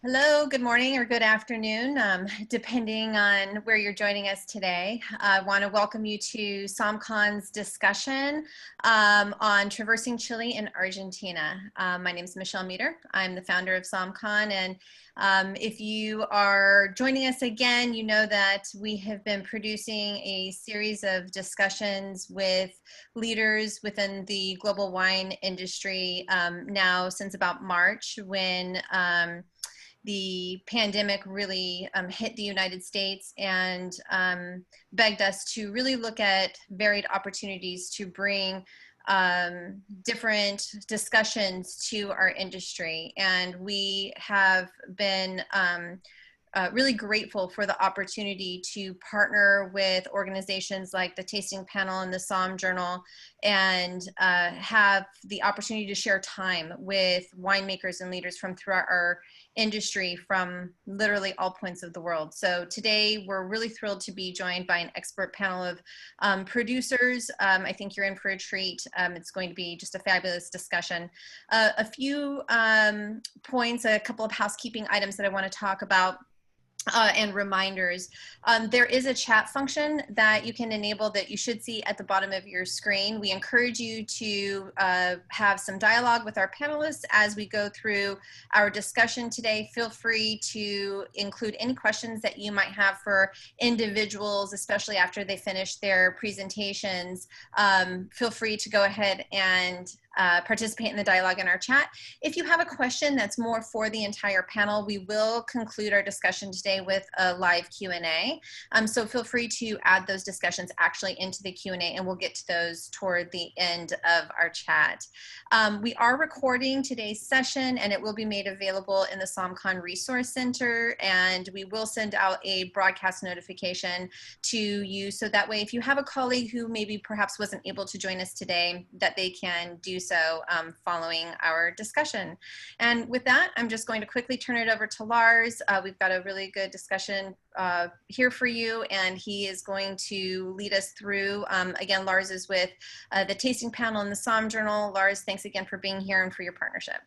Hello, good morning or good afternoon, depending on where you're joining us today. I want to welcome you to SommCon's discussion on traversing Chile and Argentina. My name is Michelle Meter. I'm the founder of SommCon, and if you are joining us again, you know that we have been producing a series of discussions with leaders within the global wine industry now since about March, when the pandemic really hit the United States and begged us to really look at varied opportunities to bring different discussions to our industry. And we have been really grateful for the opportunity to partner with organizations like the Tasting Panel and the Somm Journal, and have the opportunity to share time with winemakers and leaders from throughout our industry from literally all points of the world. So today we're really thrilled to be joined by an expert panel of producers. I think you're in for a treat. It's going to be just a fabulous discussion. A few points, a couple of housekeeping items that I want to talk about. And reminders. There is a chat function that you can enable that you should see at the bottom of your screen. We encourage you to have some dialogue with our panelists as we go through our discussion today. Feel free to include any questions that you might have for individuals, especially after they finish their presentations. Feel free to go ahead and participate in the dialogue in our chat. If you have a question that's more for the entire panel, we will conclude our discussion today with a live Q&A. So feel free to add those discussions actually into the Q&A, and we'll get to those toward the end of our chat. We are recording today's session, and it will be made available in the SommCon Resource Center, and we will send out a broadcast notification to you, so that way if you have a colleague who maybe perhaps wasn't able to join us today, that they can do so following our discussion. And with that, I'm just going to quickly turn it over to Lars. We've got a really good discussion here for you, and he is going to lead us through. Again, Lars is with the Tasting Panel and the Somm Journal. Lars, thanks again for being here and for your partnership.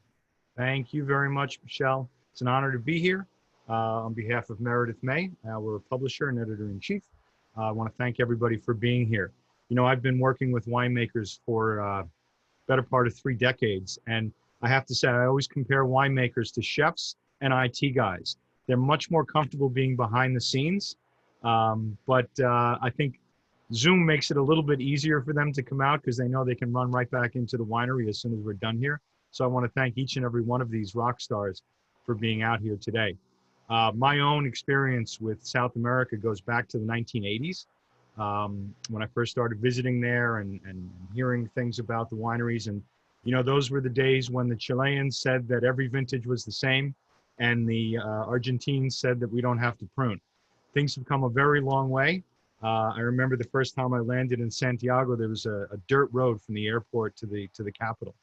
Thank you very much, Michelle. It's an honor to be here on behalf of Meredith May, our publisher and editor-in-chief. I want to thank everybody for being here. You know, I've been working with winemakers for better part of 3 decades. And I have to say, I always compare winemakers to chefs and IT guys. They're much more comfortable being behind the scenes. But I think Zoom makes it a little bit easier for them to come out because they know they can run right back into the winery as soon as we're done here. So I want to thank each and every one of these rock stars for being out here today. My own experience with South America goes back to the 1980s. When I first started visiting there and hearing things about the wineries. And, you know, those were the days when the Chileans said that every vintage was the same, and the Argentines said that we don't have to prune. Things have come a very long way. I remember the first time I landed in Santiago, there was a dirt road from the airport to the capital.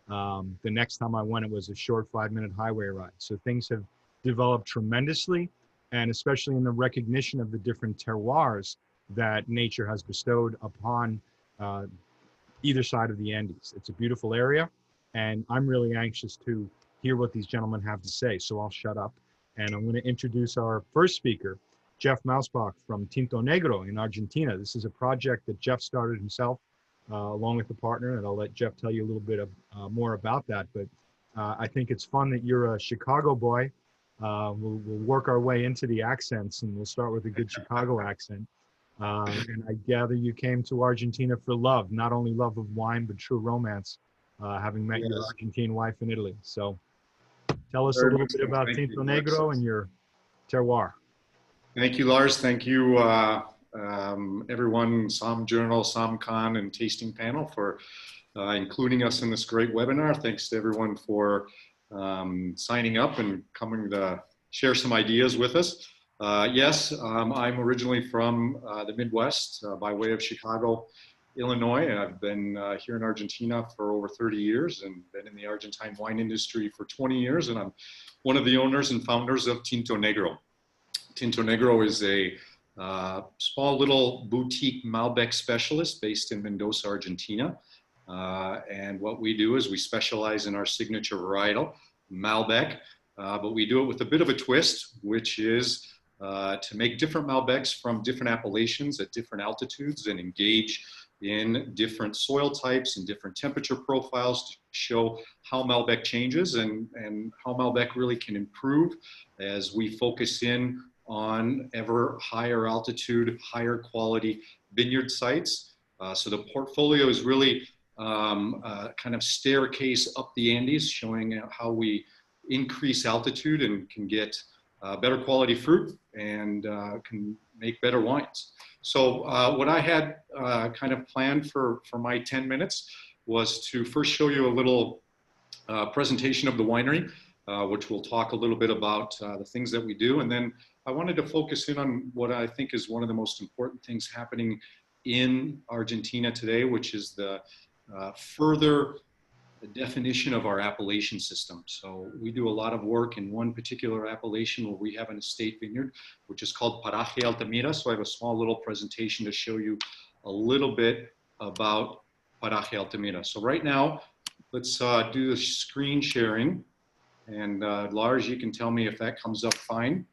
The next time I went, it was a short 5-minute highway ride. So things have developed tremendously, and especially in the recognition of the different terroirs that nature has bestowed upon either side of the Andes. It's a beautiful area, and I'm really anxious to hear what these gentlemen have to say, so I'll shut up. And I'm going to introduce our first speaker, Jeff Mausbach from Tinto Negro in Argentina. This is a project that Jeff started himself along with a partner, and I'll let Jeff tell you a little bit more about that. But I think it's fun that you're a Chicago boy. We'll work our way into the accents, and we'll start with a good Chicago accent. And I gather you came to Argentina for love, not only love of wine, but true romance, having met your Argentine wife in Italy. So tell us a little bit about Tinto Negro and your terroir. Thank you, Lars. Thank you, everyone, Somm Journal, SommCon, and Tasting Panel for including us in this great webinar. Thanks to everyone for signing up and coming to share some ideas with us. Yes, I'm originally from the Midwest by way of Chicago, Illinois, and I've been here in Argentina for over 30 years and been in the Argentine wine industry for 20 years, and I'm one of the owners and founders of Tinto Negro. Tinto Negro is a small little boutique Malbec specialist based in Mendoza, Argentina. And what we do is we specialize in our signature varietal, Malbec. but we do it with a bit of a twist, which is to make different Malbecs from different appellations at different altitudes and engage in different soil types and different temperature profiles to show how Malbec changes and how Malbec really can improve as we focus in on ever higher altitude, higher quality vineyard sites. So the portfolio is really kind of staircase up the Andes, showing how we increase altitude and can get better quality fruit and can make better wines. So what I had kind of planned for my 10 minutes was to first show you a little presentation of the winery, which will talk a little bit about the things that we do. And then I wanted to focus in on what I think is one of the most important things happening in Argentina today, which is the further definition of our appellation system. So we do a lot of work in one particular appellation where we have an estate vineyard, which is called Paraje Altamira. So I have a small little presentation to show you a little bit about Paraje Altamira. So right now, let's do the screen sharing. And Lars, you can tell me if that comes up fine.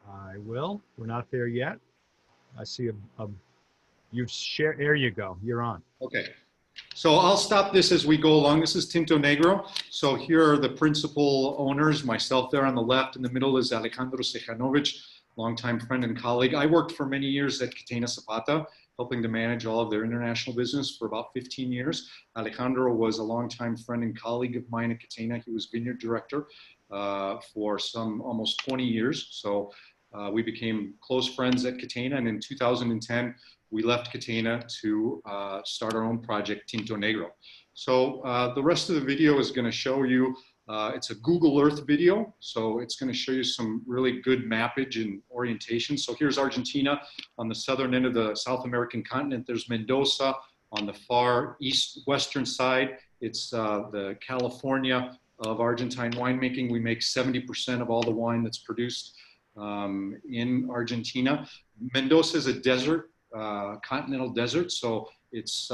I will. We're not there yet. I see you've shared. There you go. You're on. Okay. So I'll stop this as we go along. This is Tinto Negro. So here are the principal owners, myself there on the left. In the middle is Alejandro Sejanovic, longtime friend and colleague. I worked for many years at Catena Zapata, helping to manage all of their international business for about 15 years. Alejandro was a longtime friend and colleague of mine at Catena. He was vineyard director for some almost 20 years. So we became close friends at Catena, and in 2010, we left Catena to start our own project, Tinto Negro. So the rest of the video is going to show you, it's a Google Earth video, so it's going to show you some really good mappage and orientation. So here's Argentina on the southern end of the South American continent. There's Mendoza on the far western side. It's the California of Argentine winemaking. We make 70% of all the wine that's produced in Argentina. Mendoza is a desert, continental desert, so it's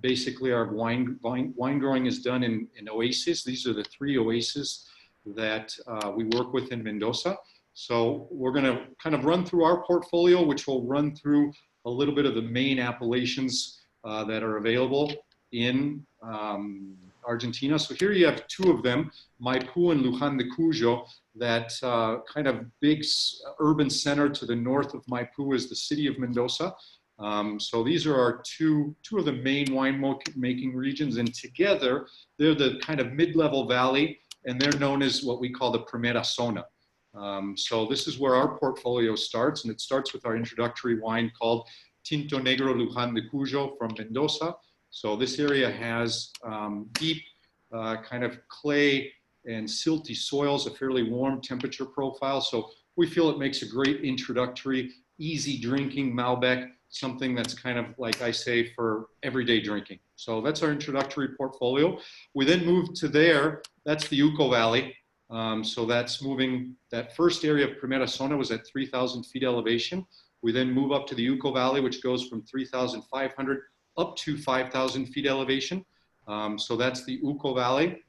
basically our wine growing is done in oases. These are the 3 oases that we work with in Mendoza. So we're going to kind of run through our portfolio, which will run through a little bit of the main appellations that are available in Argentina. So here you have 2 of them, Maipo and Luján de Cuyo. That kind of big urban center to the north of Maipo is the city of Mendoza. So these are our two of the main winemaking regions, and together they're the kind of mid-level valley, and they're known as what we call the Primera Zona. So this is where our portfolio starts, and it starts with our introductory wine called Tinto Negro Luján de Cuyo from Mendoza. So this area has deep kind of clay and silty soils, a fairly warm temperature profile. So we feel it makes a great introductory, easy drinking Malbec, something that's kind of, like I say, for everyday drinking. So that's our introductory portfolio. We then move to there, that's the Uco Valley. So that's moving, that first area of Primera Zona was at 3,000 feet elevation. We then move up to the Uco Valley, which goes from 3,500 up to 5,000 feet elevation. So that's the Uco Valley.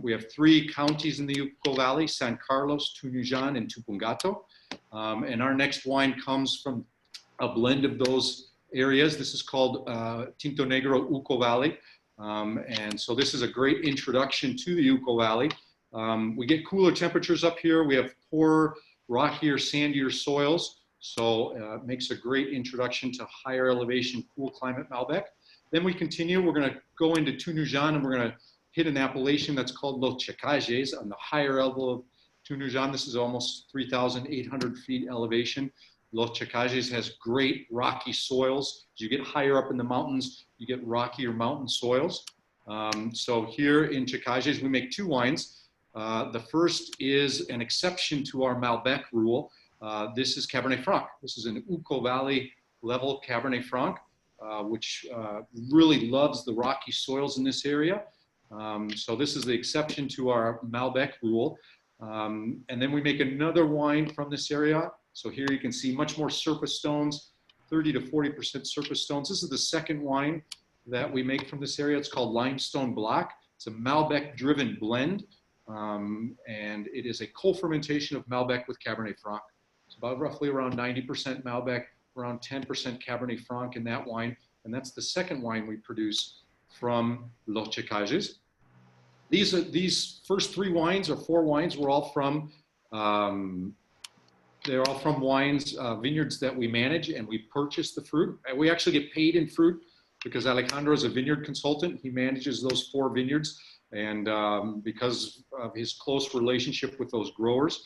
We have 3 counties in the Uco Valley, San Carlos, Tunuyán, and Tupungato. And our next wine comes from a blend of those areas. This is called Tinto Negro Uco Valley. And so this is a great introduction to the Uco Valley. We get cooler temperatures up here. We have poorer, rockier, sandier soils. So it makes a great introduction to higher elevation, cool climate Malbec. Then we continue. We're going to go into Tunuyán, and we're going to hit an appellation that's called Los Chacajes on the higher level of Tunuyán. This is almost 3,800 feet elevation. Los Chacajes has great rocky soils. As you get higher up in the mountains, you get rockier mountain soils. So here in Chacajes, we make 2 wines. The first is an exception to our Malbec rule. This is Cabernet Franc. This is an Uco Valley level Cabernet Franc, which really loves the rocky soils in this area. So this is the exception to our Malbec rule. And then we make another wine from this area. So here you can see much more surface stones, 30 to 40% surface stones. This is the second wine that we make from this area. It's called Limestone Block. It's a Malbec driven blend. and it is a co-fermentation of Malbec with Cabernet Franc. It's about roughly around 90% Malbec, around 10% Cabernet Franc in that wine, and that's the second wine we produce from Los Chacajes. These first three wines or four wines were all from they're all from wines, vineyards that we manage, and we purchase the fruit. And we actually get paid in fruit because Alejandro is a vineyard consultant. He manages those four vineyards, and because of his close relationship with those growers,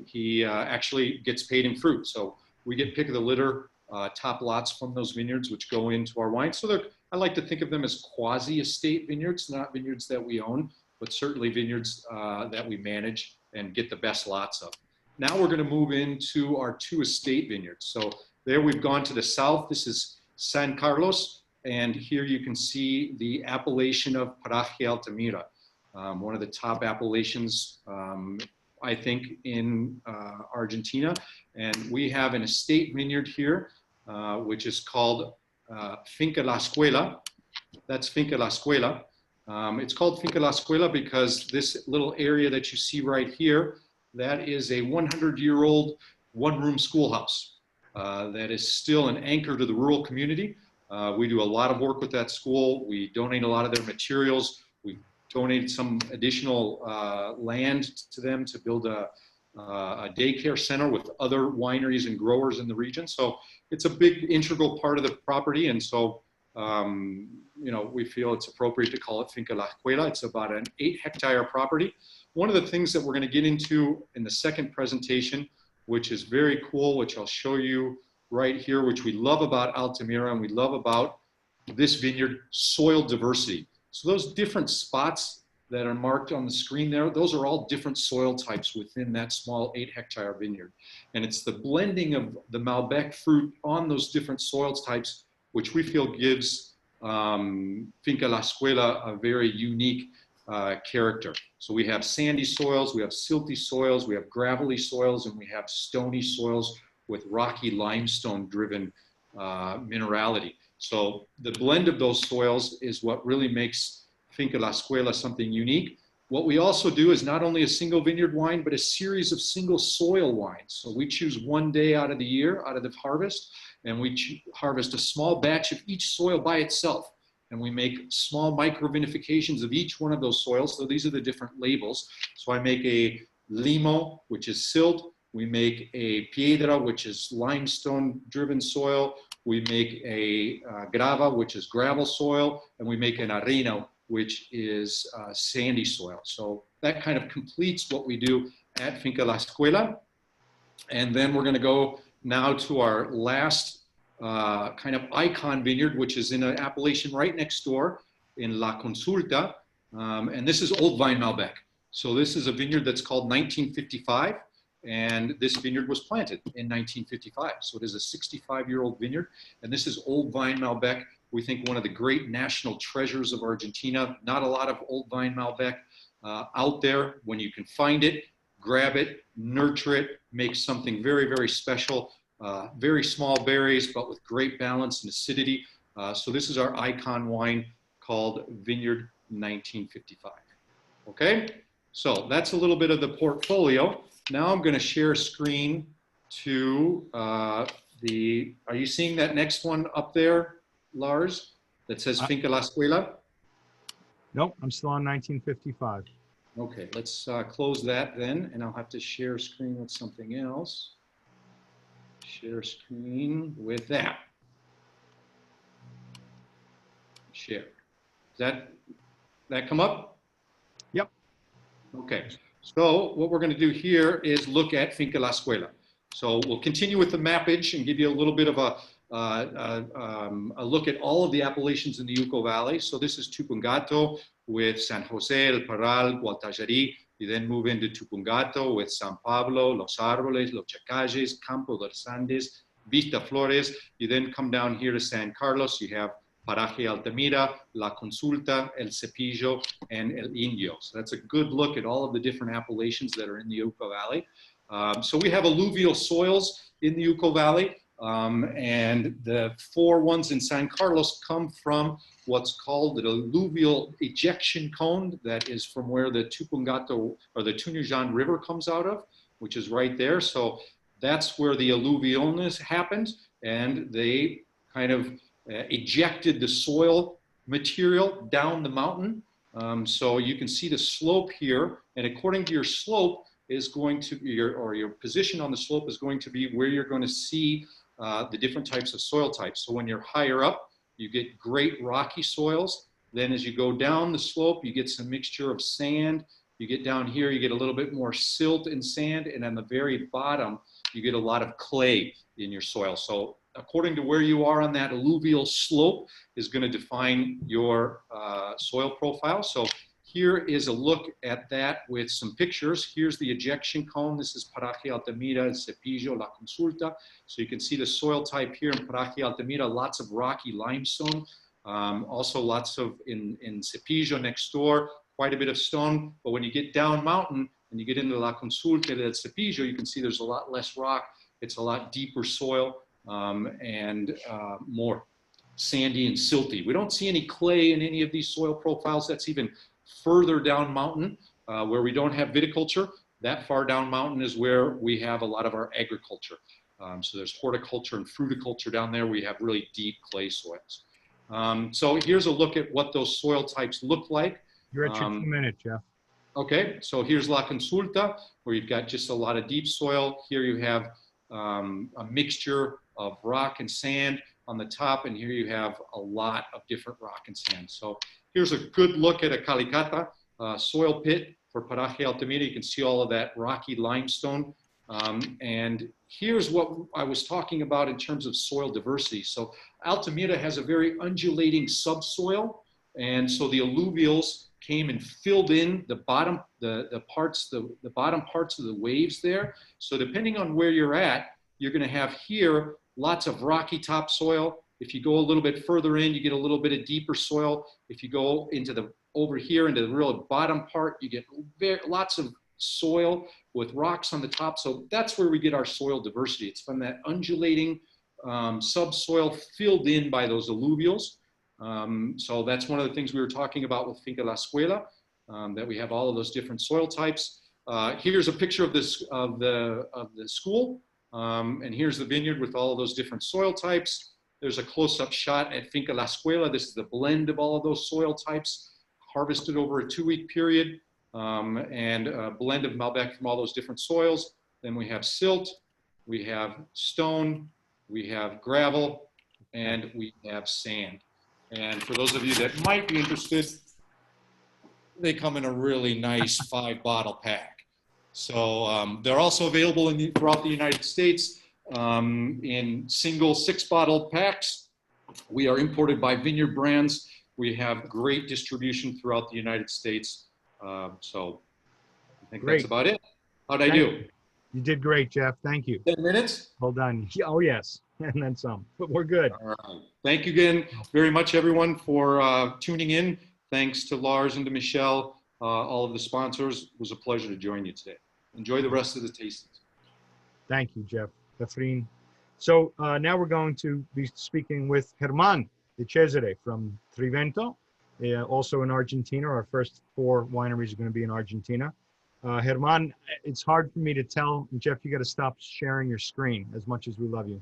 he actually gets paid in fruit. So we get pick of the litter top lots from those vineyards, which go into our wine. So I like to think of them as quasi-estate vineyards, not vineyards that we own, but certainly vineyards that we manage and get the best lots of. Now we're going to move into our two estate vineyards. So there we've gone to the south. This is San Carlos, and here you can see the appellation of Paraje Altamira, one of the top appellations, I think, in Argentina. And we have an estate vineyard here, which is called Finca La Escuela. That's Finca La Escuela. It's called Finca La Escuela because this little area that you see right here, that is a 100-year-old one-room schoolhouse that is still an anchor to the rural community. We do a lot of work with that school. We donate a lot of their materials. We donate some additional land to them to build a daycare center with other wineries and growers in the region. So it's a big integral part of the property. And so, you know, we feel it's appropriate to call it Finca La Escuela. It's about an 8-hectare property. One of the things that we're going to get into in the second presentation, which is very cool, which I'll show you right here, which we love about Altamira and we love about this vineyard, soil diversity. So those different spots that are marked on the screen there, those are all different soil types within that small 8-hectare vineyard. And it's the blending of the Malbec fruit on those different soil types, which we feel gives Finca La Escuela a very unique character. So we have sandy soils, we have silty soils, we have gravelly soils, and we have stony soils with rocky limestone driven minerality. So the blend of those soils is what really makes Finca La Escuela something unique. What we also do is not only a single vineyard wine, but a series of single soil wines. So we choose one day out of the year, out of the harvest, and we harvest a small batch of each soil by itself. And we make small micro vinifications of each one of those soils. So these are the different labels. So I make a limo, which is silt. We make a piedra, which is limestone driven soil. We make a grava, which is gravel soil. And we make an arena, which is sandy soil. So that kind of completes what we do at Finca La Escuela. And then we're going to go now to our last kind of icon vineyard, which is in an appellation right next door in La Consulta. And this is Old Vine Malbec. So this is a vineyard that's called 1955. And this vineyard was planted in 1955. So it is a 65-year-old vineyard. And this is Old Vine Malbec. We think one of the great national treasures of Argentina. Not a lot of Old Vine Malbec out there. When you can find it, grab it, nurture it, make something very, very special. Very small berries, but with great balance and acidity. So this is our icon wine called Vineyard 1955. Okay, so that's a little bit of the portfolio. Now I'm going to share a screen to are you seeing that next one up there, Lars, that says Finca La Escuela? Nope, I'm still on 1955. Okay, let's close that then, and I'll have to share screen with something else. Share screen with that. Share. Does that come up? Yep. Okay. So what we're going to do here is look at Finca La Escuela. So we'll continue with the mappage and give you a little bit of a look at all of the appellations in the Uco Valley. So this is Tupungato with San Jose, El Parral, Gualtallarí. You then move into Tupungato with San Pablo, Los Árboles, Los Chacajes, Campo de los Andes, Vista Flores. You then come down here to San Carlos. You have Paraje Altamira, La Consulta, El Cepillo, and El Indio. So that's a good look at all of the different appellations that are in the Uco Valley. So we have alluvial soils in the Uco Valley. And the 4 ones in San Carlos come from what's called the alluvial ejection cone that is from where the Tupungato or the Tunujan River comes out of, which is right there. So that's where the alluvialness happened, and they kind of ejected the soil material down the mountain. So you can see the slope here, and according to your slope is going to be your position on the slope is going to be where you're going to see the different types of soil types. So when you're higher up, you get great rocky soils. Then as you go down the slope, you get some mixture of sand. You get down here, you get a little bit more silt and sand, and on the very bottom, you get a lot of clay in your soil. So according to where you are on that alluvial slope is going to define your soil profile. So here is a look at that with some pictures. Here's the ejection cone. This is Paraje Altamira, Cepillo, La Consulta. So you can see the soil type here in Paraje Altamira, lots of rocky limestone. Also lots of, in Cepillo next door, quite a bit of stone. But when you get down mountain and you get into La Consulta del Cepillo, you can see there's a lot less rock. It's a lot deeper soil and more sandy and silty. We don't see any clay in any of these soil profiles. That's even further down mountain where we don't have viticulture. That far down mountain is where we have a lot of our agriculture. So there's horticulture and fruticulture down there. We have really deep clay soils. So here's a look at what those soil types look like. You're at your 2 minutes, Jeff. Okay, so here's La Consulta, where you've got just a lot of deep soil. Here you have a mixture of rock and sand on the top, and here you have a lot of different rock and sand. So here's a good look at a Calicata soil pit for Paraje Altamira. You can see all of that rocky limestone. And here's what I was talking about in terms of soil diversity. So Altamira has a very undulating subsoil, and so the alluvials came and filled in the bottom, the bottom parts of the waves there. So depending on where you're at, you're going to have here lots of rocky topsoil. If you go a little bit further in, you get a little bit of deeper soil. If you go into the over here into the real bottom part, you get lots of soil with rocks on the top. So that's where we get our soil diversity. It's from that undulating subsoil filled in by those alluvials. So that's one of the things we were talking about with Finca La Escuela, that we have all of those different soil types. Here's a picture of this of the school, and here's the vineyard with all of those different soil types. There's a close-up shot at Finca La Escuela. This is the blend of all of those soil types, harvested over a 2-week period, and a blend of Malbec from all those different soils. Then we have silt, we have stone, we have gravel, and we have sand. And for those of you that might be interested, they come in a really nice 5-bottle pack. So they're also available throughout the United States in single 6-bottle packs. We are imported by Vineyard Brands. We have great distribution throughout the United States. So I think that's about it. How'd I do? You did great, Jeff. Thank you. 10 minutes? Hold on. Oh, yes. And then some. But we're good. All right. Thank you again very much, everyone, for tuning in. Thanks to Lars and to Michelle, all of the sponsors. It was a pleasure to join you today. Enjoy the rest of the tastings. Thank you, Jeff. Efrain. So now we're going to be speaking with Germán de Cesare from Trivento, also in Argentina. Our first 4 wineries are going to be in Argentina. Germán, it's hard for me to tell. Jeff, you got to stop sharing your screen as much as we love you.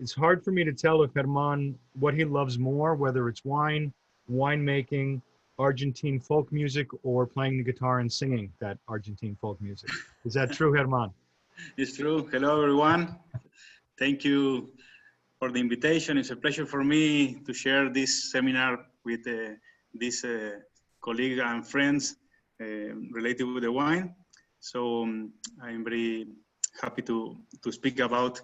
It's hard for me to tell if Germán, what he loves more, whether it's wine, winemaking, Argentine folk music, or playing the guitar and singing that Argentine folk music. Is that true, Germán? It's true. Hello, everyone. Thank you for the invitation. It's a pleasure for me to share this seminar with these colleagues and friends related with the wine. So I'm very happy to speak about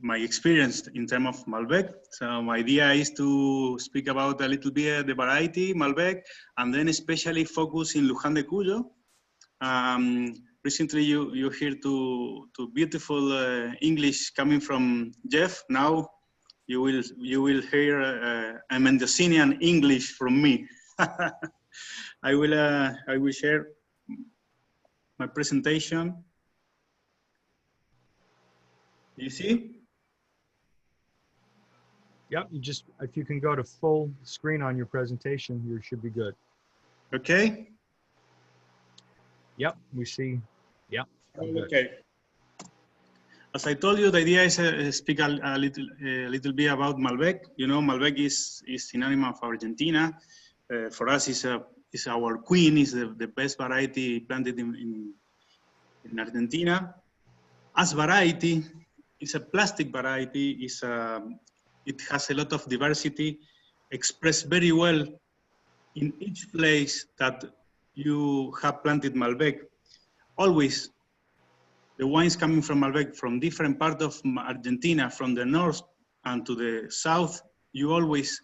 my experience in terms of Malbec. So my idea is to speak about a little bit the variety Malbec, and then especially focus in Luján de Cuyo. Recently you hear to beautiful English coming from Jeff. Now you will hear a Mendocinian English from me. I will share my presentation. You see? Yep, if you can go to full screen on your presentation, you should be good. Okay. Yep, we see. Yep. Okay. As I told you, the idea is speak a little bit about Malbec. You know, Malbec is synonym of Argentina. For us, is our queen. Is the best variety planted in Argentina. As variety, it's a plastic variety. It has a lot of diversity, expressed very well in each place that you have planted Malbec. Always, the wines coming from Malbec from different parts of Argentina, from the north and to the south, you always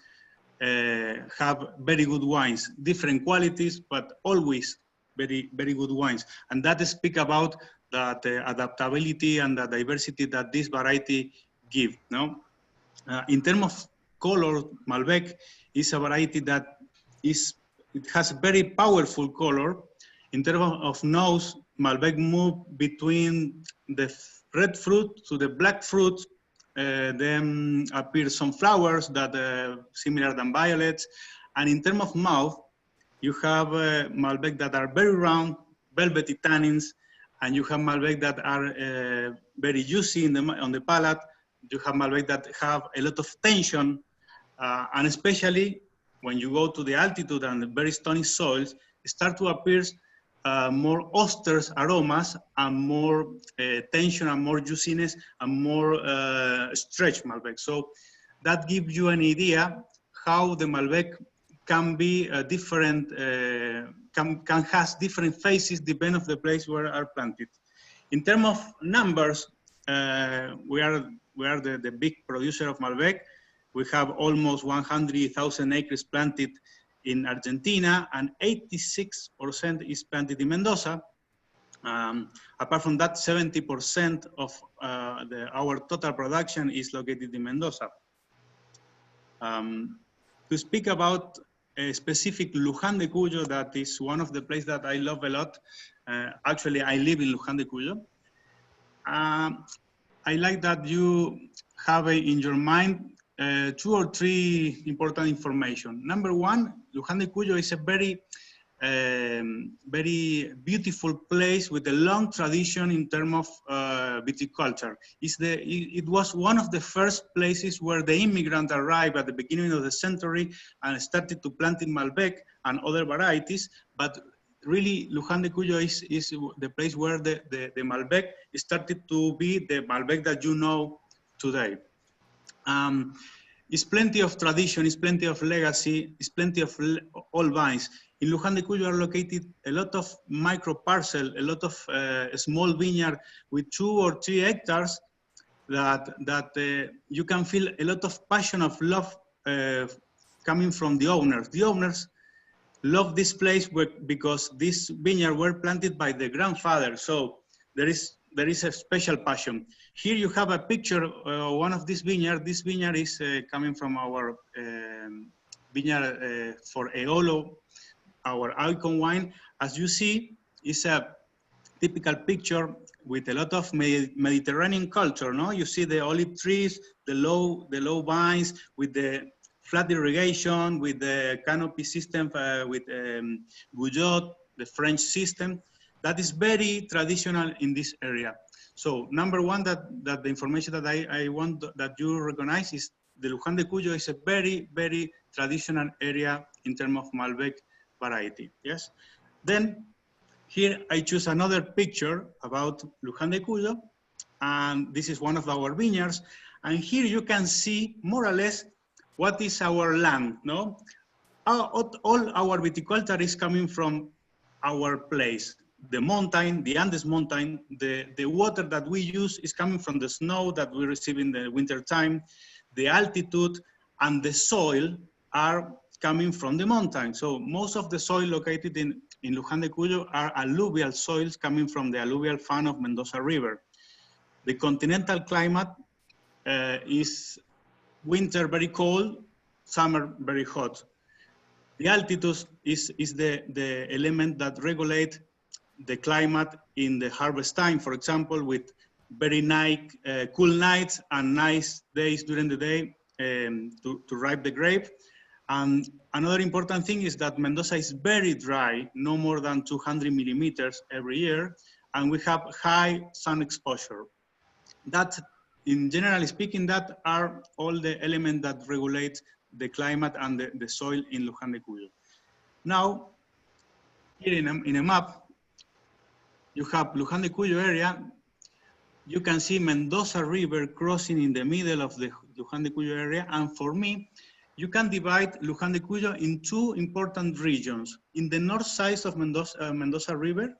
have very good wines, different qualities, but always very, very good wines. And that speaks about that adaptability and the diversity that this variety gives. No? In terms of color, Malbec is a variety that it has very powerful color. In terms of nose, Malbec move between the red fruit to the black fruit. Then appear some flowers that similar than violets. And in terms of mouth, you have Malbec that are very round, velvety tannins, and you have Malbec that are very juicy on the palate. You have Malbec that have a lot of tension, and especially when you go to the altitude and the very stony soils, start to appear more oysters aromas and more tension and more juiciness and more stretch Malbec. So that gives you an idea how the Malbec can be different, can has different phases depending on the place where are planted. In terms of numbers, we are the big producer of Malbec. We have almost 100,000 acres planted in Argentina, and 86% is planted in Mendoza. Apart from that, 70% of our total production is located in Mendoza. To speak about a specific Luján de Cuyo, that is one of the places that I love a lot. Actually, I live in Luján de Cuyo. I like that you have in your mind 2 or 3 important information. Number one, Luján de Cuyo is a very, very beautiful place with a long tradition in terms of viticulture. It was one of the first places where the immigrants arrived at the beginning of the century and started to plant in Malbec and other varieties. But really, Luján de Cuyo is the place where the Malbec started to be the Malbec that you know today. It's plenty of tradition, it's plenty of legacy, it's plenty of old vines. In Luján de Cuyo are located a lot of micro parcel, a lot of small vineyard with 2 or 3 hectares that you can feel a lot of passion of love coming from the owners. The owners love this place because this vineyard were planted by the grandfather. So there is a special passion. Here you have a picture of one of these vineyards. This vineyard is coming from our vineyard for Eolo, our icon wine. As you see, it's a typical picture with a lot of Mediterranean culture. No, you see the olive trees, the low vines with the flat irrigation, with the canopy system, with Gouillot, the French system. That is very traditional in this area. So number one, that the information that I want that you recognize is the Luján de Cuyo is a very, very traditional area in terms of Malbec variety, yes? Then here I choose another picture about Luján de Cuyo, and this is one of our vineyards. And here you can see more or less what is our land, no? All our viticulture is coming from our place. The mountain, the Andes mountain, the water that we use is coming from the snow that we receive in the winter time. The altitude and the soil are coming from the mountain. So most of the soil located in Luján de Cuyo are alluvial soils coming from the alluvial fan of Mendoza River. The continental climate is winter very cold, summer very hot. The altitude is the element that regulate the climate in the harvest time, for example, with very nice, cool nights and nice days during the day to ripe the grape. And another important thing is that Mendoza is very dry, no more than 200 millimeters every year, and we have high sun exposure. That, in generally speaking, that are all the elements that regulate the climate and the soil in Luján de Cuyo. Now, here in a map, you have Luján de Cuyo area. You can see Mendoza River crossing in the middle of the Luján de Cuyo area. And for me, you can divide Luján de Cuyo in two important regions. In the north side of Mendoza River,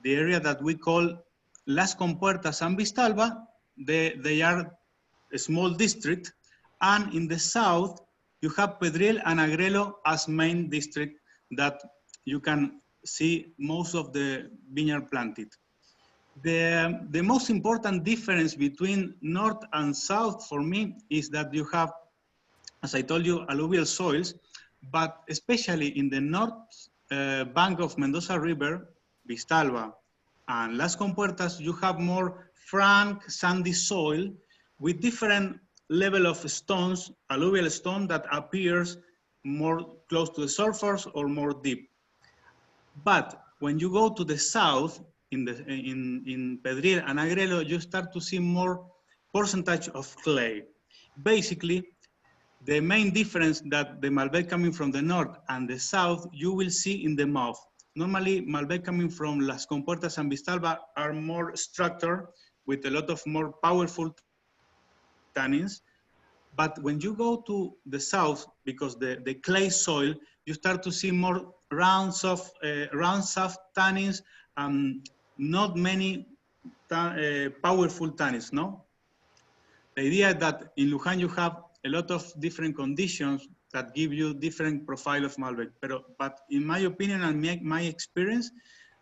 the area that we call Las Compuertas and Vistalba, they are a small district. And in the south, you have Pedriel and Agrelo as main district that you can see most of the vineyard planted. The most important difference between north and south for me is that you have, as I told you, alluvial soils, but especially in the north bank of Mendoza River, Vistalba and Las Compuertas, you have more frank, sandy soil with different level of stones, alluvial stone that appears more close to the surface or more deep. But when you go to the south, in Pedriel and Agrelo, you start to see more percentage of clay. Basically, the main difference that the Malbec coming from the north and the south, you will see in the mouth. Normally, Malbec coming from Las Compuertas and Vistalba are more structured with a lot of more powerful tannins. But when you go to the south, because the clay soil, you start to see more round, soft tannins, not many powerful tannins, no? The idea is that in Luján you have a lot of different conditions that give you different profile of Malbec. But in my opinion and my experience,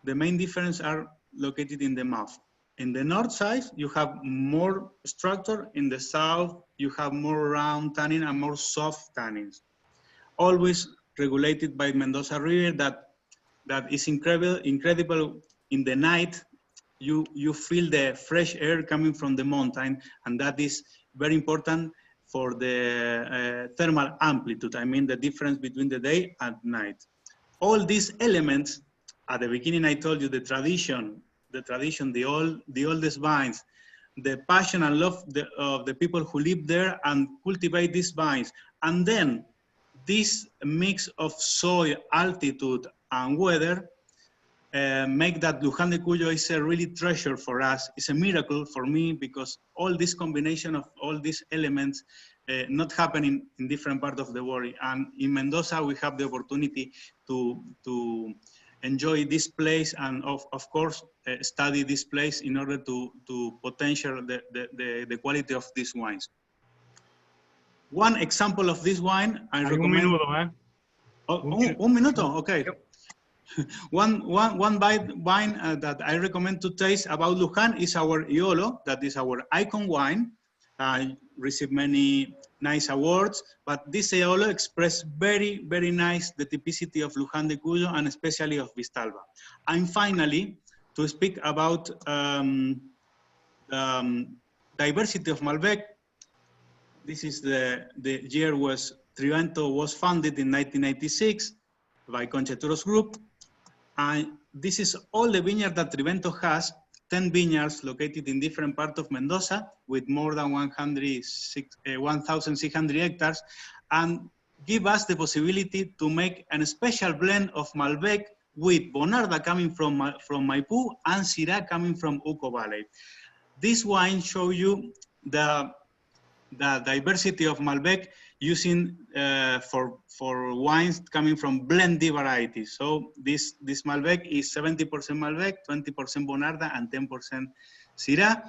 the main difference are located in the mouth. In the north side, you have more structure. In the south, you have more round tannin and more soft tannins. Always regulated by Mendoza River that is incredible in the night. You feel the fresh air coming from the mountain, and that is very important for the thermal amplitude. I mean, the difference between the day and night. All these elements, at the beginning I told you the tradition, the oldest vines, the passion and love of the people who live there and cultivate these vines. And then this mix of soil, altitude, and weather make that Luján de Cuyo is a really treasure for us. It's a miracle for me because all this combination of all these elements not happening in different parts of the world. And in Mendoza, we have the opportunity to enjoy this place and of course study this place in order to potential the quality of these wines. One example of this wine I recommend. Un minuto, eh? Un minuto, okay. Yep. One wine that I recommend to taste about Luján is our Iolo, that is our icon wine. Received many nice awards, but this Iolo expressed very, very nice the typicity of Luján de Cuyo and especially of Vistalba. And finally, to speak about diversity of Malbec, this is the year Trivento was founded in 1996 by Concheturos Group. And this is all the vineyard that Trivento has, 10 vineyards located in different parts of Mendoza with more than 1,600 hectares, and give us the possibility to make a special blend of Malbec with Bonarda coming from Maipo and Syrah coming from Maipo Valley. This wine shows you the diversity of Malbec using for wines coming from blended varieties. So this Malbec is 70% Malbec, 20% Bonarda, and 10% Syrah.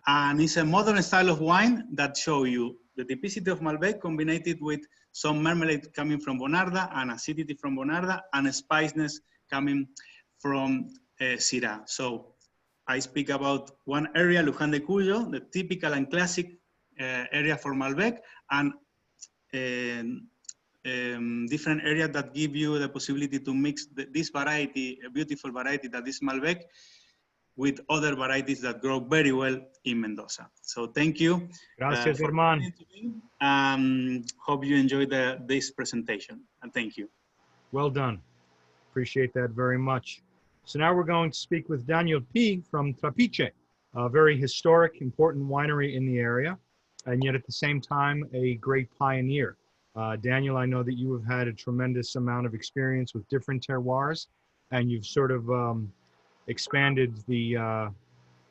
And it's a modern style of wine that shows you the typicity of Malbec combined with some marmalade coming from Bonarda and acidity from Bonarda and spiciness coming from Syrah. So I speak about one area, Luján de Cuyo, the typical and classic area for Malbec, and different areas that give you the possibility to mix this variety, a beautiful variety that is Malbec, with other varieties that grow very well in Mendoza. So thank you. Gracias, for hermano. listening to me. Hope you enjoyed this presentation, and thank you. Well done. Appreciate that very much. So now we're going to speak with Daniel P. from Trapiche, a very historic, important winery in the area, and yet at the same time, a great pioneer. Daniel, I know that you have had a tremendous amount of experience with different terroirs, and you've sort of expanded the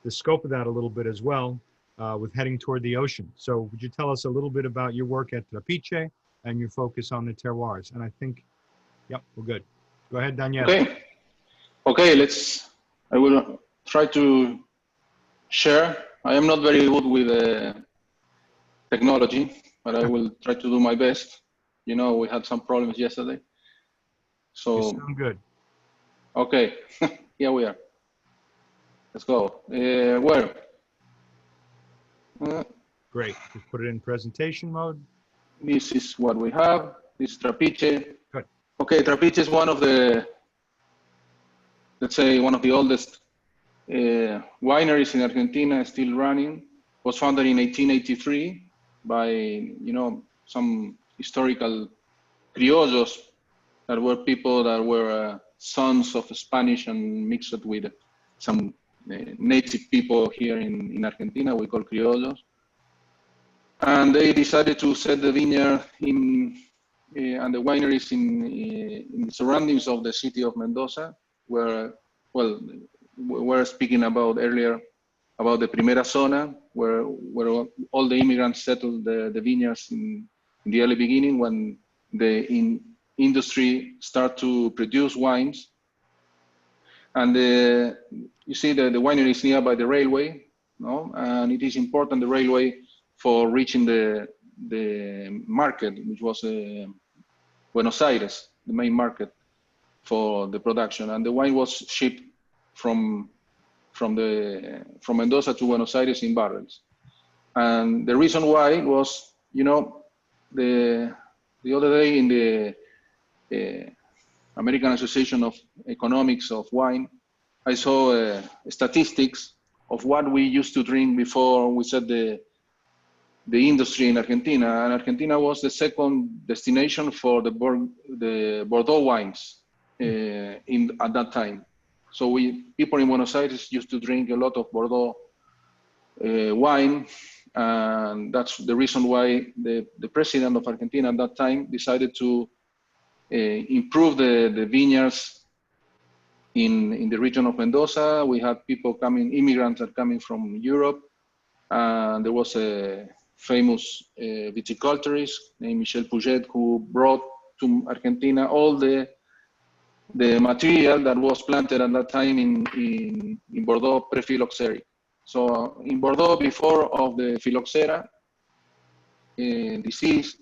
scope of that a little bit as well with heading toward the ocean. So would you tell us a little bit about your work at Trapiche and your focus on the terroirs? And I think, yep, we're good. Go ahead, Daniel. Okay, I will try to share. I am not very good with technology, but I will try to do my best. You know, we had some problems yesterday. So, You sound good. Okay, here we are. Let's go. Great. Just put it in presentation mode. This is what we have. This is Trapiche. Good. Okay, Trapiche is one of the, let's say, one of the oldest wineries in Argentina, still running. Was founded in 1883 by, you know, some historical criollos that were people that were sons of Spanish and mixed with some native people here in Argentina, we call criollos. And they decided to set the vineyard and the wineries in the surroundings of the city of Mendoza, where, well, we were speaking about earlier about the Primera Zona, where all the immigrants settled the vineyards in the early beginning when the industry started to produce wines. And you see the winery is nearby the railway, no? And it is important, the railway, for reaching the market, which was Buenos Aires, the main market for the production. And the wine was shipped from Mendoza to Buenos Aires in barrels. And the reason why was, you know, the other day in the American Association of Economics of Wine, I saw statistics of what we used to drink before we set the industry in Argentina. And Argentina was the second destination for the Bordeaux wines at that time. So people in Buenos Aires used to drink a lot of Bordeaux wine, and that's the reason why the president of Argentina at that time decided to improve the vineyards in the region of Mendoza. We had people coming, immigrants are coming from Europe, and there was a famous viticulturist named Michel Puget who brought to Argentina all the material that was planted at that time in Bordeaux pre-phylloxera. So in Bordeaux, before of the phylloxera disease,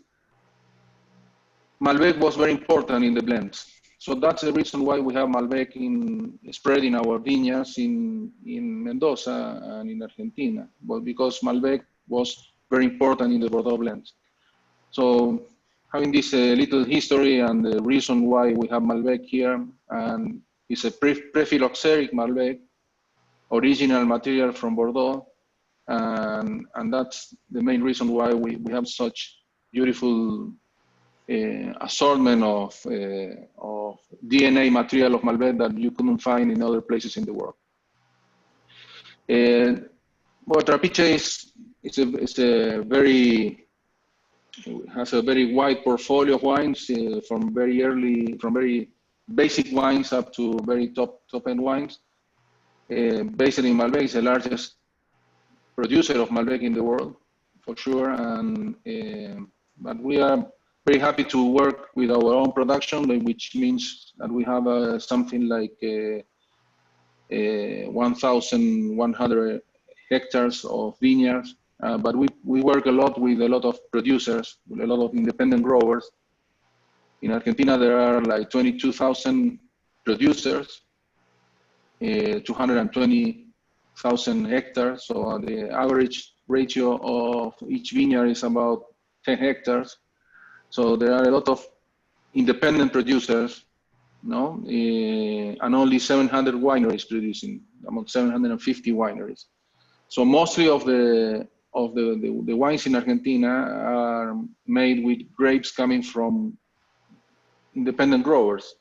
Malbec was very important in the blends. So that's the reason why we have Malbec spread in our vineyards in Mendoza and in Argentina. Well, because Malbec was very important in the Bordeaux blends. So having this little history and the reason why we have Malbec here, and it's a pre-phylloxeric Malbec, original material from Bordeaux, and that's the main reason why we have such beautiful assortment of DNA material of Malbec that you couldn't find in other places in the world. Well, Trapiche has a very wide portfolio of wines from very basic wines up to very top-end wines. Based in Malbec, is the largest producer of Malbec in the world, for sure. And but we are very happy to work with our own production, which means that we have something like 1,100 hectares of vineyards. But we work a lot with a lot of producers, with a lot of independent growers. In Argentina, there are like 22,000 producers, 220,000 hectares. So the average ratio of each vineyard is about 10 hectares. So there are a lot of independent producers no, and only 700 wineries producing, about 750 wineries. So mostly of the wines in Argentina are made with grapes coming from independent growers.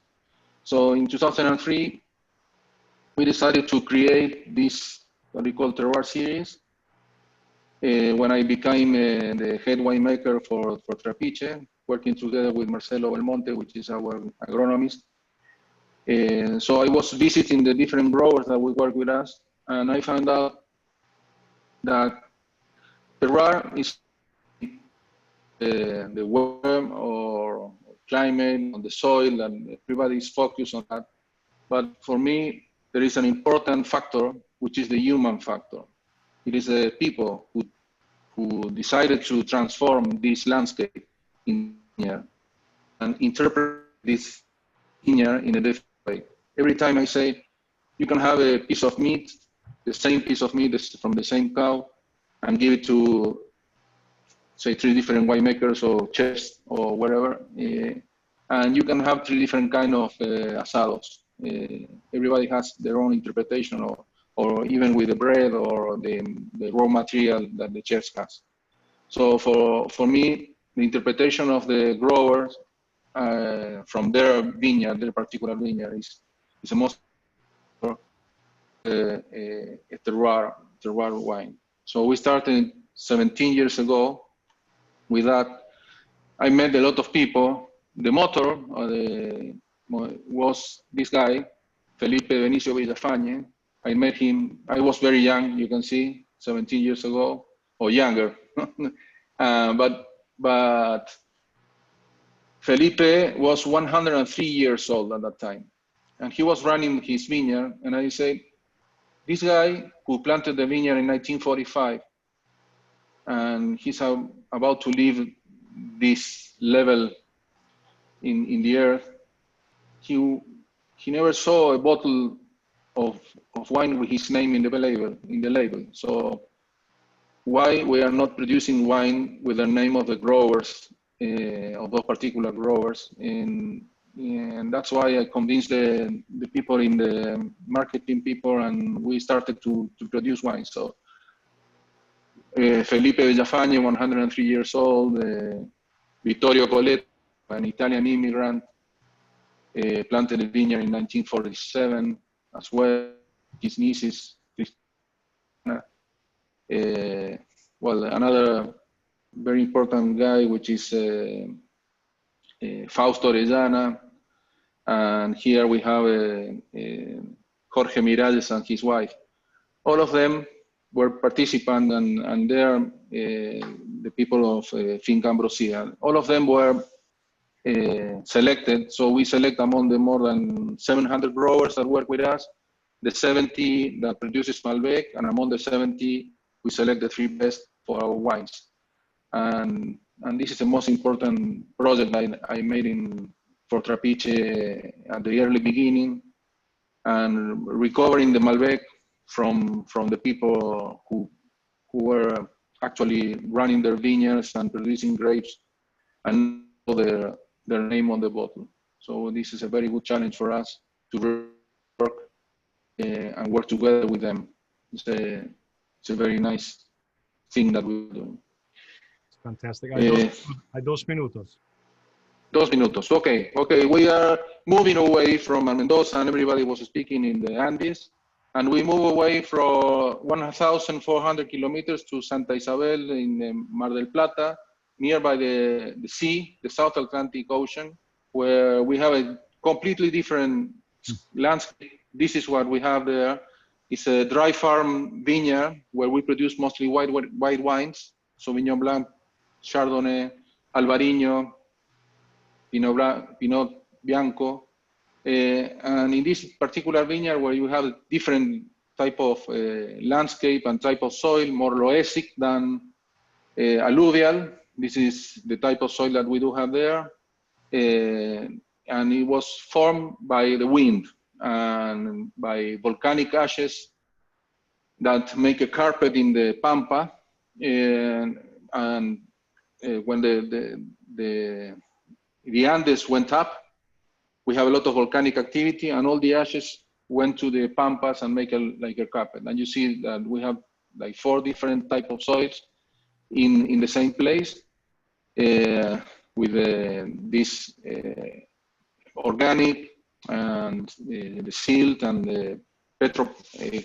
So in 2003, we decided to create this, what we call Terroir series. When I became the head winemaker for Trapiche, working together with Marcelo Belmonte, which is our agronomist. So I was visiting the different growers that would work with us, and I found out that Terroir is the worm or climate, on the soil, and everybody is focused on that. But for me, there is an important factor, which is the human factor. It is the people who decided to transform this landscape in here and interpret this vineyard in a different way. Every time I say, you can have a piece of meat, the same piece of meat from the same cow, and give it to, say, 3 different winemakers or chefs or wherever, and you can have 3 different kind of asados. Everybody has their own interpretation, or even with the bread or the raw material that the chefs has. So for me, the interpretation of the growers from their vineyard, their particular vineyard, is the most terroir wine. So we started 17 years ago. With that, I met a lot of people. The motor was this guy, Felipe Benicio Villafañe. I met him, I was very young, you can see, 17 years ago, or younger. But Felipe was 103 years old at that time. And he was running his vineyard, and I said, this guy who planted the vineyard in 1945, and he's about to leave this level in the earth, he never saw a bottle of wine with his name in the label. So why we are not producing wine with the name of the growers, of those particular growers? And that's why I convinced the people in the marketing people, and we started to produce wine. So Felipe Villafañe, 103 years old, Vittorio Coletto, an Italian immigrant, planted a vineyard in 1947 as well. His nieces, Cristina. Well, another very important guy, which is Fausto Orellana. And here we have Jorge Miralles and his wife. All of them were participants, and they're the people of Finca Ambrosia. All of them were selected. So we select among the more than 700 growers that work with us, the 70 that produces Malbec, and among the 70, we select the 3 best for our wines. And this is the most important project I made for Trapiche at the early beginning, and recovering the Malbec from the people who were actually running their vineyards and producing grapes and their name on the bottle. So this is a very good challenge for us to work and work together with them. It's a very nice thing that we're doing. It's fantastic. Hay 2 minutos. 2 minutos. Okay. We are moving away from Mendoza, and everybody was speaking in the Andes, and we move away from 1,400 kilometers to Santa Isabel in Mar del Plata, nearby the sea, the South Atlantic Ocean, where we have a completely different landscape. This is what we have there. It's a dry farm vineyard where we produce mostly white wines, Sauvignon Blanc, Chardonnay, Albarino, Pinot Bianco. And in this particular vineyard, where you have different type of landscape and type of soil, more loessic than alluvial. This is the type of soil that we do have there. And it was formed by the wind and by volcanic ashes that make a carpet in the Pampa. And when the Andes went up, we have a lot of volcanic activity, and all the ashes went to the pampas and make like a carpet. And you see that we have like 4 different type of soils in the same place with this organic and the silt and the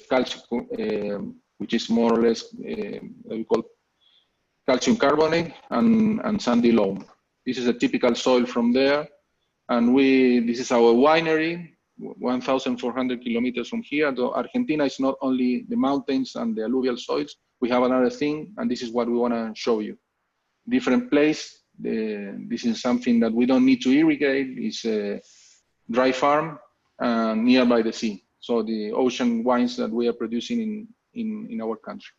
calcium, which is more or less what we call calcium carbonate and sandy loam. This is a typical soil from there. And this is our winery, 1,400 kilometers from here. So Argentina is not only the mountains and the alluvial soils, we have another thing, and this is what we want to show you. Different place. This is something that we don't need to irrigate. It's a dry farm nearby the sea. So the ocean wines that we are producing in our country.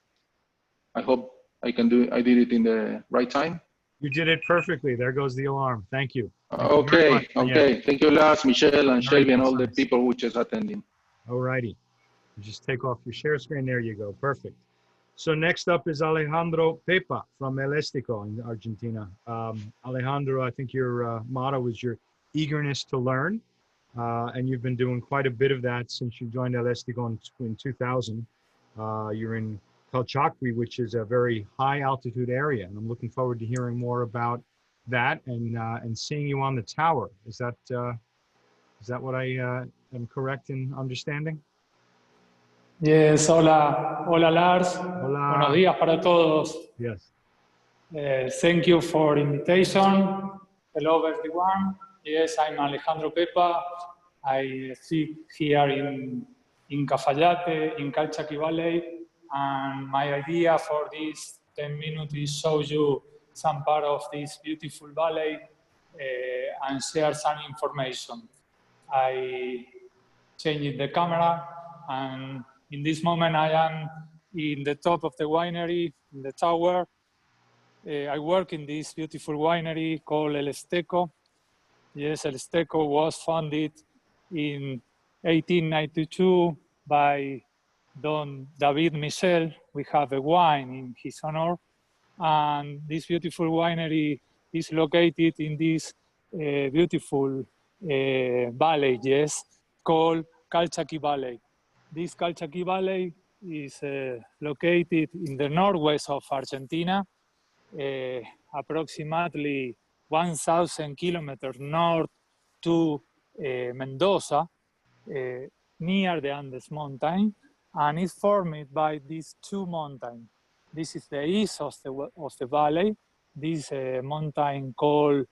I hope I did it in the right time. You did it perfectly. There goes the alarm. Thank you. Okay. Thank you, Lars, Michelle, and Shelby, and all the people who just attending. All righty. Just take off your share screen. There you go. Perfect. So next up is Alejandro Pepa from El Estico in Argentina. Alejandro, I think your motto is your eagerness to learn. And you've been doing quite a bit of that since you joined El Estico in 2000. You're in Calchacri, which is a very high altitude area. And I'm looking forward to hearing more about that and seeing you on the tower. Is that what I am correct in understanding? Yes, hola Lars. Hola. Buenos días para todos. Yes. Thank you for invitation. Hello everyone. Yes, I'm Alejandro Pepa. I sit here in Cafayate, in Calchaquí Valley, and my idea for this 10 minutes is show you some part of this beautiful valley and share some information. I changed the camera, and in this moment I am in the top of the winery, in the tower. I work in this beautiful winery called El Esteco. Yes, El Esteco was founded in 1892 by Don David Michel. We have a wine in his honor. And this beautiful winery is located in this beautiful valley, yes, called Calchaquí Valley. This Calchaquí Valley is located in the northwest of Argentina, approximately 1,000 kilometers north to Mendoza, near the Andes mountain, and is formed by these 2 mountains. This is the east of the valley. This mountain called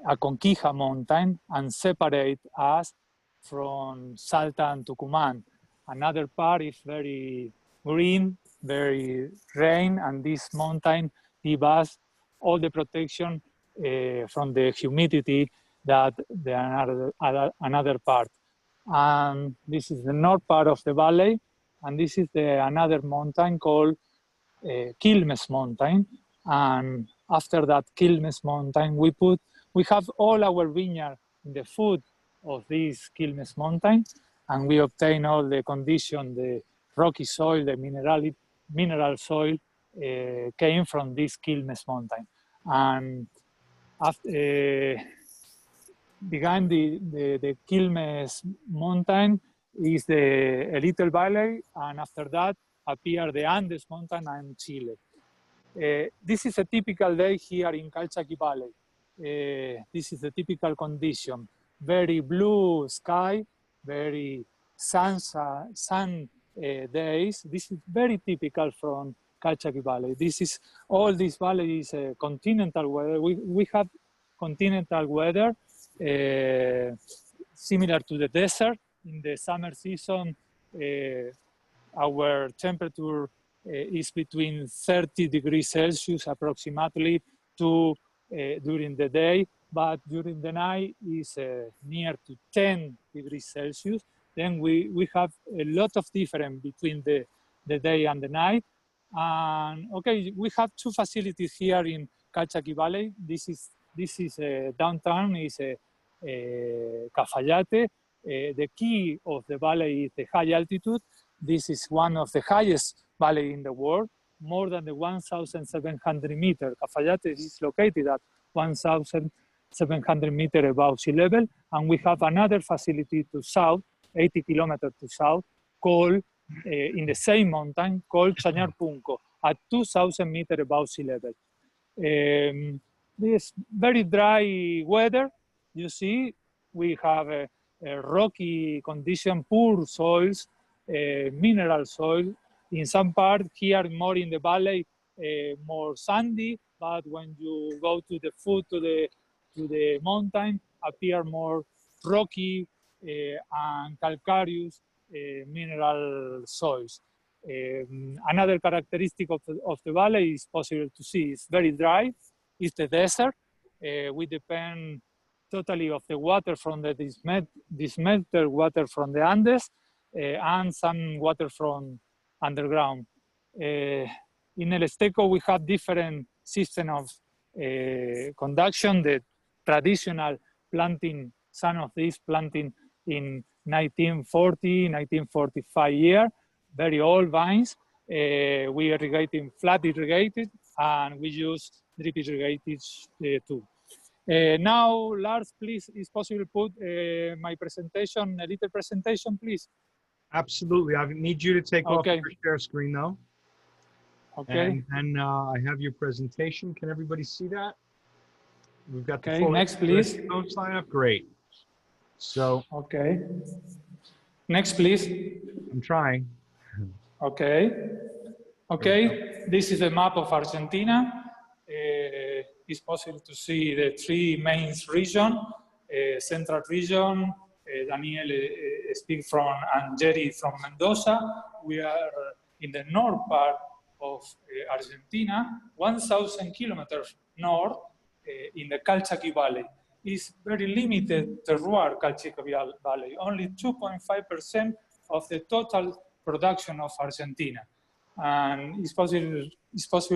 Aconquija mountain, and separate us from Salta and Tucumán. Another part is very green, very rain, and this mountain gives us all the protection from the humidity that another part. And this is the north part of the valley, and this is another mountain called Quilmes mountain. And after that Quilmes mountain, we have all our vineyard in the foot of this Quilmes mountain, and we obtain all the condition, the rocky soil, the mineral soil came from this Quilmes mountain. And after, behind the Quilmes mountain is a little valley, and after that appear the Andes mountain and Chile. This is a typical day here in Calchaquí Valley. This is the typical condition. Very blue sky, very sun days. This is very typical from Calchaquí Valley. All this valley is continental weather. We have continental weather similar to the desert. In the summer season, our temperature is between 30 degrees Celsius approximately during the day, but during the night is near to 10 degrees Celsius. Then we have a lot of difference between the day and the night. And okay, we have 2 facilities here in Calchaquí Valley. This is downtown, is Cafayate. The key of the valley is the high altitude. This is one of the highest valley in the world, more than the 1,700 meters. Cafayate is located at 1,700 700 meters above sea level. And we have another facility to south, 80 kilometers to south, called, in the same mountain, called Chañar Punco, at 2,000 meters above sea level. This very dry weather, you see, we have a rocky condition, poor soils, mineral soil. In some part here, more in the valley, more sandy, but when you go to the foot to the mountain, appear more rocky and calcareous mineral soils. Another characteristic of the valley is possible to see. It's very dry. It's the desert. We depend totally of the water from the dismelted water from the Andes and some water from underground. In El Esteco, we have different system of conduction. The traditional planting, some of these planting in 1940, 1945 year, very old vines. We irrigating flat irrigated, and we use drip irrigated too. Now, Lars, please, is possible to put my presentation, a little presentation, please? Absolutely. I need you to take off your share screen, though. Okay. And I have your presentation. Can everybody see that? We've got the full next, please. Sign up. Great. So. Okay. Next, please. I'm trying. Okay. Okay. This is a map of Argentina. It's possible to see the three main regions, central region, Daniel speaks from, and Jerry from Mendoza. We are in the north part of Argentina, 1,000 kilometers north in the Calchaquí Valley. It's very limited terroir, Calchaquí Valley, only 2.5% of the total production of Argentina. And it's possible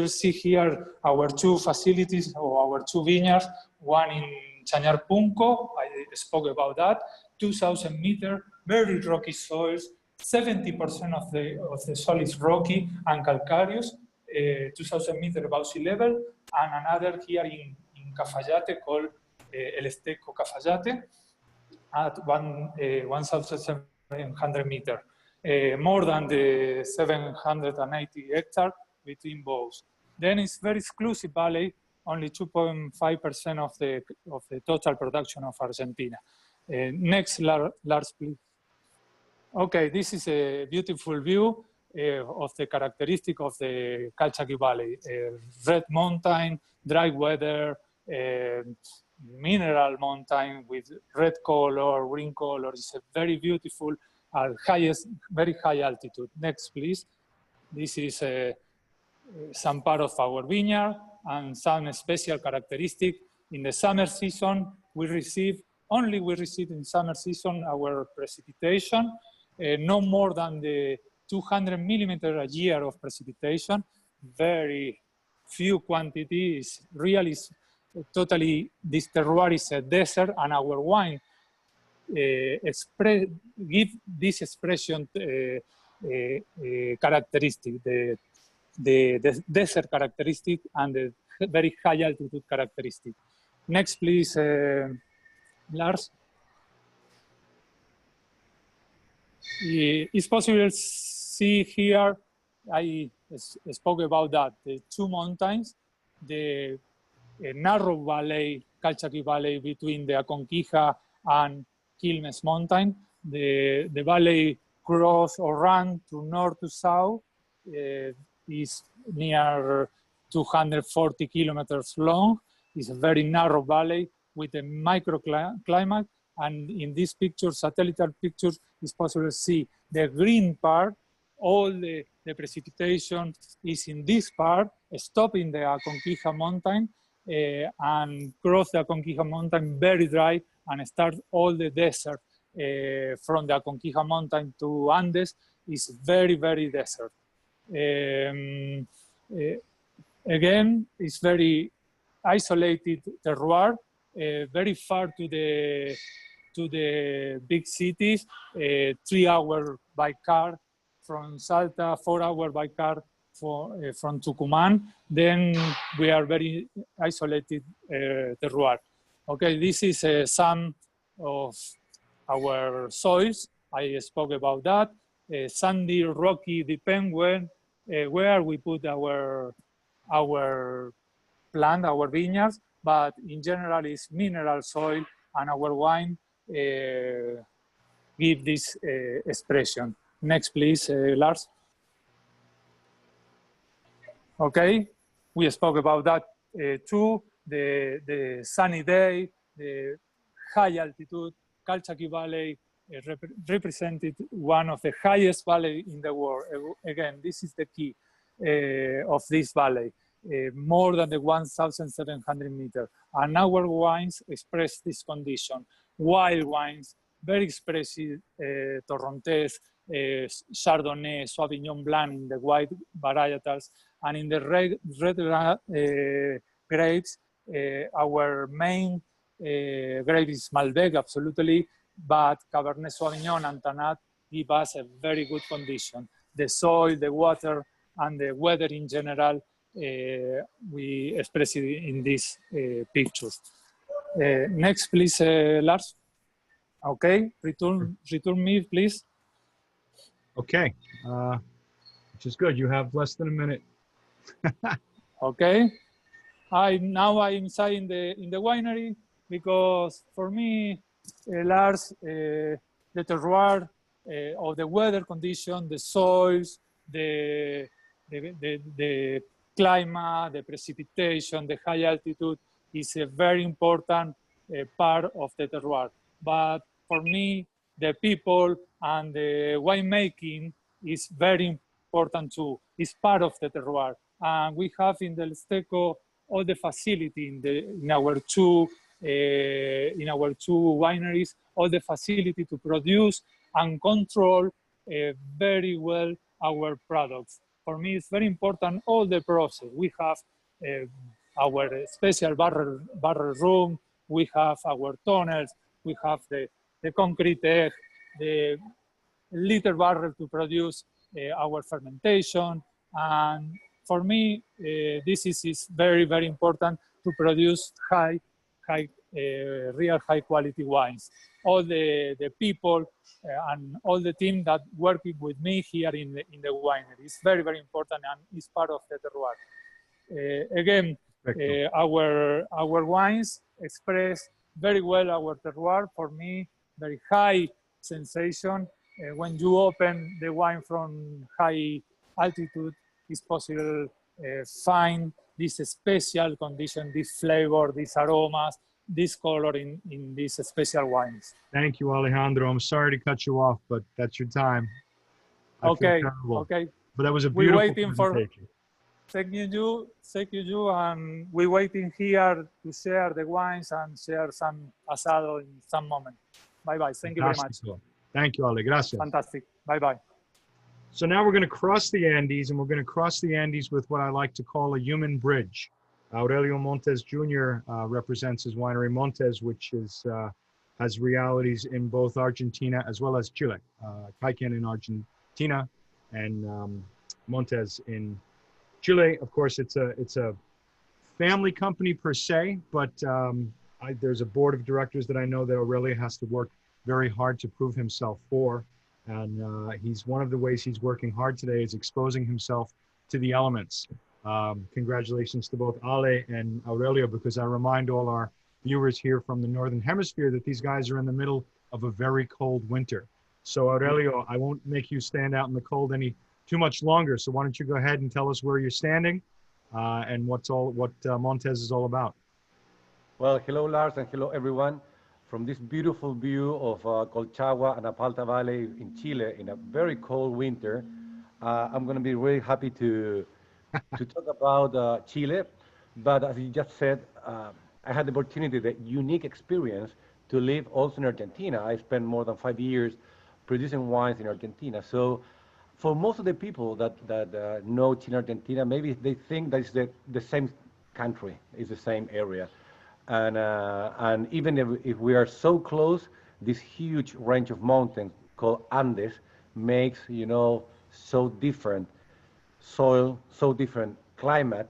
to see here our two facilities or our two vineyards, one in Chañar Punco, I spoke about that, 2,000 meters, very rocky soils, 70% of the soil is rocky and calcareous, 2,000 meters above sea level, and another here in Cafayate called El Esteco Cafayate at 1,700 meters. More than the 780 hectares between both. Then it's very exclusive valley, only 2.5% of the total production of Argentina. Next, Lars, please. Okay, this is a beautiful view of the characteristic of the Calchaquí Valley. Red mountain, dry weather, mineral mountain with red color, green color. It's a very beautiful, very high altitude. Next, please. This is some part of our vineyard and some special characteristic. In the summer season, we receive in summer season our precipitation, no more than the 200 millimeters a year of precipitation, very few quantities, really totally, this terroir is a desert, and our wine give this expression characteristic, the desert characteristic and the very high altitude characteristic. Next, please, Lars. It's possible to see here, I spoke about that, the two mountains, the narrow valley, Calchaquí Valley, between the Aconquija and Quilmes Mountain. The valley cross or run to north to south, is near 240 kilometers long. It's a very narrow valley with a microclimate. And in this picture, satellite picture, it's possible to see the green part, all the precipitation is in this part, stop in the Aconquija Mountain, and cross the Aconquija Mountain very dry and start all the desert from the Aconquija Mountain to Andes is very, very desert. Again, it's very isolated terroir, very far to the big cities, 3 hours by car from Salta, 4 hours by car from Tucumán. Then we are very isolated terroir. Okay, this is some of our soils. I spoke about that. Sandy, rocky, depend where we put our plant, our vineyards, but in general it's mineral soil, and our wine give this expression. Next, please, Lars. Okay, we spoke about that too. The sunny day, the high altitude. Calchaquí Valley represented one of the highest valley in the world. Again, this is the key of this valley, more than the 1,700 meters. And our wines express this condition. Wild wines, very expressive Torrontés, Chardonnay, Sauvignon Blanc in the white varietals, and in the red grapes, our main grape is Malbec, absolutely, but Cabernet Sauvignon and Tannat give us a very good condition. The soil, the water, and the weather in general, we express it in these pictures. Next, please, Lars. Okay, return me, please. Okay, which is good. You have less than a minute. Okay, now I'm inside in the winery, because for me, Lars, the terroir of the weather condition, the soils, the climate, the precipitation, the high altitude is a very important part of the terroir. But for me, the people and the winemaking is very important too. It's part of the terroir. And we have in the Esteco all the facility in our two wineries, all the facility to produce and control very well our products. For me, it's very important all the process. We have our special barrel room, we have our tunnels, we have the concrete egg, the liter barrel to produce our fermentation. And for me, this is very, very important to produce real high quality wines. All the people and all the team that working with me here in the winery is very, very important, and is part of the terroir. Again, our wines express very well our terroir. For me, very high sensation. When you open the wine from high altitude, it's possible find this special condition, this flavor, these aromas, this color in these special wines. Thank you, Alejandro. I'm sorry to cut you off, but that's your time. Okay, But that was a beautiful waiting presentation. Thank you, and we're waiting here to share the wines and share some asado in some moment. Bye-bye, thank you very much. Thank you, Ale, gracias. Fantastic, bye-bye. So now we're going to cross the Andes, and we're going to cross the Andes with what I like to call a human bridge. Aurelio Montes Jr. Represents his winery Montes, which has realities in both Argentina as well as Chile. Caiquen in Argentina and Montes in Chile. Of course, it's a family company per se, but there's a board of directors that I know that Aurelio has to work very hard to prove himself for. And he's one of the ways he's working hard today is exposing himself to the elements. Congratulations to both Ale and Aurelio, because I remind all our viewers here from the Northern Hemisphere that these guys are in the middle of a very cold winter. So Aurelio, I won't make you stand out in the cold too much longer. So why don't you go ahead and tell us where you're standing and what Montes is all about. Well, hello Lars, and hello everyone. From this beautiful view of Colchagua and Apalta Valley in Chile in a very cold winter, I'm going to be really happy to talk about Chile. But as you just said, I had the opportunity, the unique experience to live also in Argentina. I spent more than 5 years producing wines in Argentina. So for most of the people that know Chile and Argentina, maybe they think that it's the same country, it's the same area. And even if we are so close, this huge range of mountains called Andes makes, so different soil, so different climate,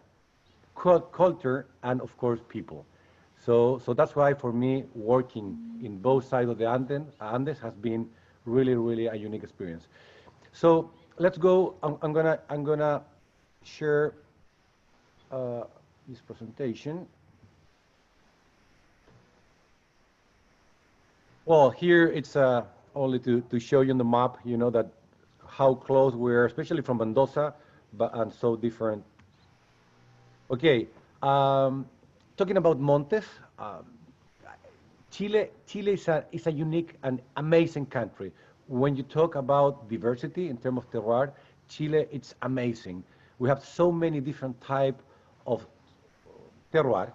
culture, and of course people. So that's why for me, working in both sides of the Andes has been really, really a unique experience. So let's go. I'm gonna share this presentation. Well, here it's only to show you on the map, you know, that how close we're, especially from Mendoza, but and so different. Okay, talking about Montes, Chile is a unique and amazing country. When you talk about diversity in terms of terroir, Chile, it's amazing. We have so many different type of terroir,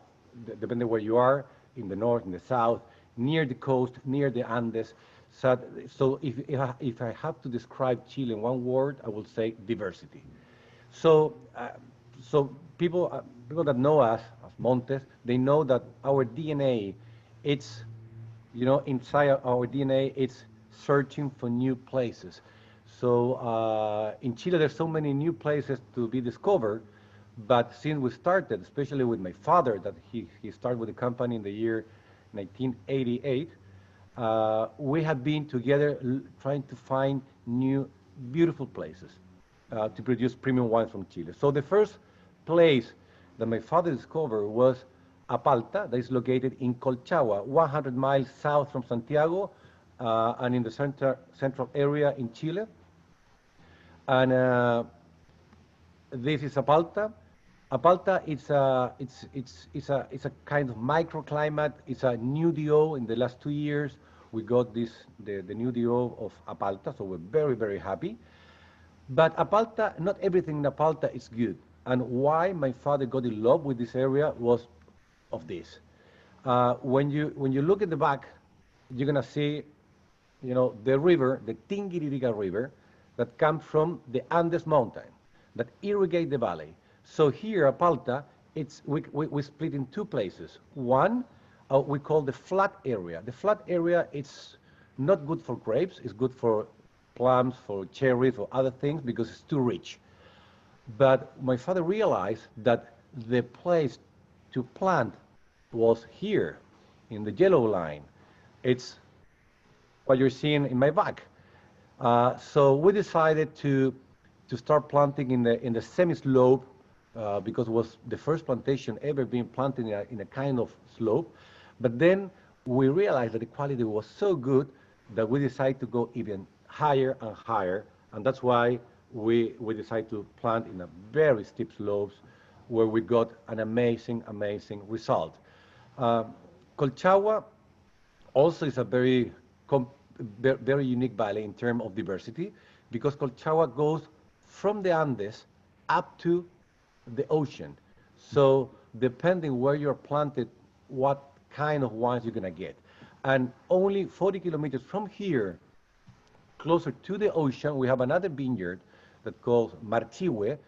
depending where you are, in the north, in the south, near the coast, near the Andes. So if I have to describe Chile in one word, I will say diversity. So, so people that know us as Montes, they know that our DNA, it's, you know, inside our DNA, it's searching for new places. So in Chile, there's so many new places to be discovered. But since we started, especially with my father, that he started with the company in the year 1988, we have been together trying to find new, beautiful places to produce premium wines from Chile. So the first place that my father discovered was Apalta, that is located in Colchagua, 100 miles south from Santiago, and in the central area in Chile. And this is Apalta. Apalta it's a kind of microclimate. It's a new DO. In the last 2 years, we got the new DO of Apalta, so we're very, very happy. But Apalta, not everything in Apalta is good. And why my father got in love with this area was of this. When you look at the back, you're gonna see, you know, the river, the Tinguiririca River, that comes from the Andes mountain, that irrigate the valley. So here, Apalta, we split in two places. One, we call the flat area. The flat area, it's not good for grapes. It's good for plums, for cherries, for other things, because it's too rich. But my father realized that the place to plant was here, in the yellow line. It's what you're seeing in my back. So we decided to start planting in the semi-slope, because it was the first plantation ever being planted in a kind of slope. But then we realized that the quality was so good that we decided to go even higher and higher, and that's why we decided to plant in a very steep slopes, where we got an amazing result. Colchagua also is a very unique valley in terms of diversity, because Colchagua goes from the Andes up to the ocean. So depending where you're planted, what kind of wines you're gonna get. And only 40 kilometers from here, closer to the ocean, we have another vineyard that called Marchihue,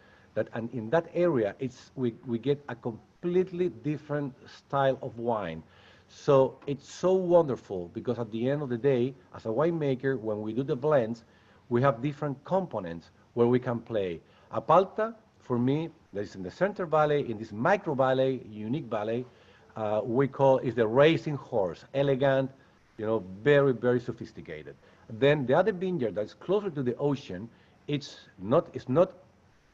and in that area, we get a completely different style of wine. So it's so wonderful, because at the end of the day, as a winemaker, when we do the blends, we have different components where we can play. Apalta, for me, that is in the center valley, in this micro valley, unique valley, we call is the racing horse, elegant, you know, very, very sophisticated. Then the other vineyard that's closer to the ocean, it's not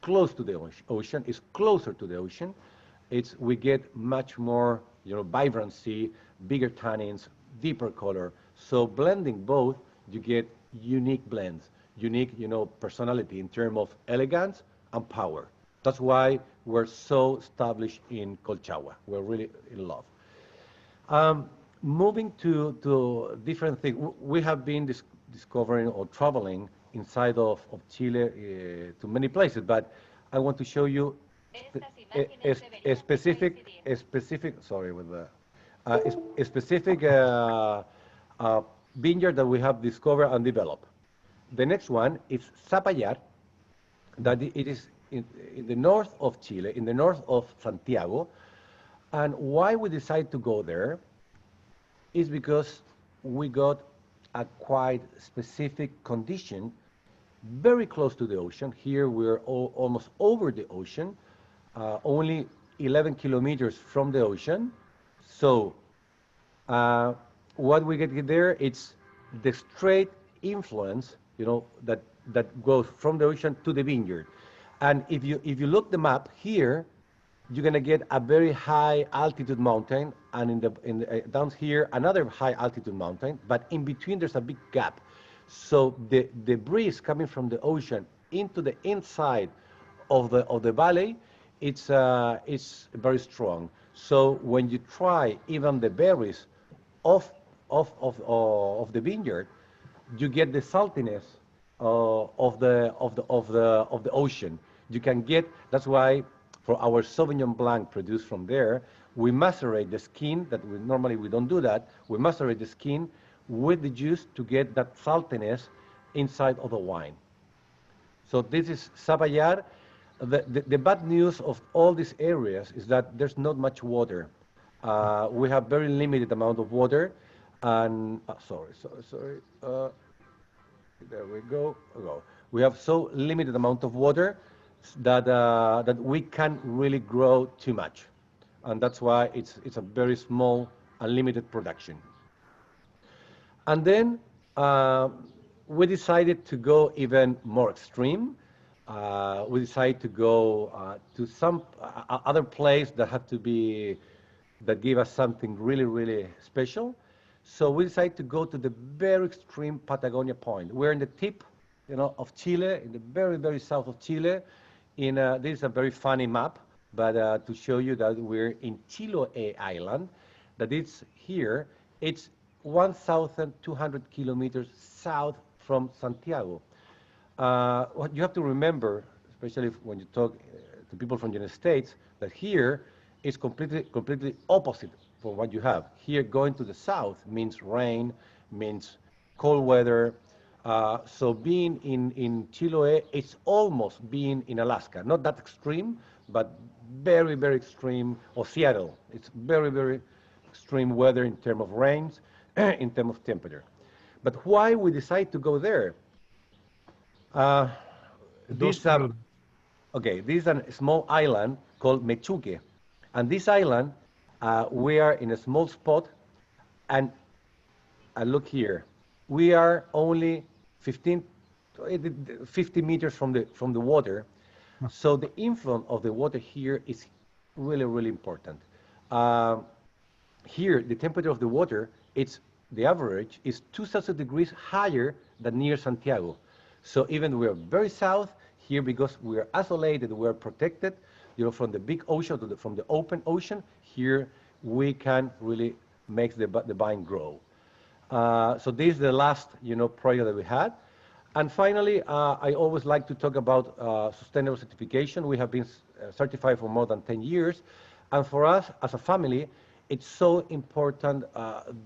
close to the ocean, it's closer to the ocean. We get much more, you know, vibrancy, bigger tannins, deeper color. So blending both, you get unique blends, unique, you know, personality in terms of elegance and power. That's why we're so established in Colchagua. We're really in love. Moving to different things, we have been discovering or traveling inside of Chile to many places, but I want to show you a specific, sorry, with the, a specific vineyard that we have discovered and developed. The next one is Zapallar, that it is in the north of Chile, in the north of Santiago. And why we decided to go there is because we got a quite specific condition very close to the ocean. Here we're almost over the ocean, only 11 kilometers from the ocean. So Uh, what we get there, it's the straight influence, that goes from the ocean to the vineyard. And if you look the map here, you're gonna get a very high altitude mountain, and down here another high altitude mountain. But in between there's a big gap. So the breeze coming from the ocean into the inside of the valley, it's very strong. So when you try even the berries of of the vineyard, you get the saltiness of the ocean. You can get, that's why for our Sauvignon Blanc produced from there, we macerate the skin. Normally we don't do that. We macerate the skin with the juice to get that saltiness inside of the wine. So this is Sabayar. The bad news of all these areas is that there's not much water. We have very limited amount of water, and sorry. There we go. We have so limited amount of water that we can't really grow too much, and that's why it's a very small and limited production. And then we decided to go even more extreme. We decided to go to some other place that give us something really, really special. So we decided to go to the very extreme Patagonia point. We're in the tip, of Chile, in the very, very south of Chile. This is a very funny map, but to show you that we're in Chiloé Island, that it's here. It's 1,200 kilometers south from Santiago. What you have to remember, especially when you talk to people from the United States, that here is completely opposite from what you have. Here, going to the south means rain, means cold weather. So being in Chiloé, it's almost being in Alaska. Not that extreme, but very, very extreme. Or Seattle, it's very, very extreme weather in terms of rains, in terms of temperature. But why we decide to go there? This is a small island called Mechuque. And this island, we are in a small spot, and look here, we are only 50 meters from the water. So the influence of the water here is really, really important. Here, the temperature of the water, the average is 2 Celsius degrees higher than near Santiago. So even we are very south here, because we are isolated, we are protected, from the big ocean from the open ocean. Here we can really make the vine grow. So this is the last, project that we had. And finally, I always like to talk about sustainable certification. We have been certified for more than 10 years. And for us as a family, it's so important,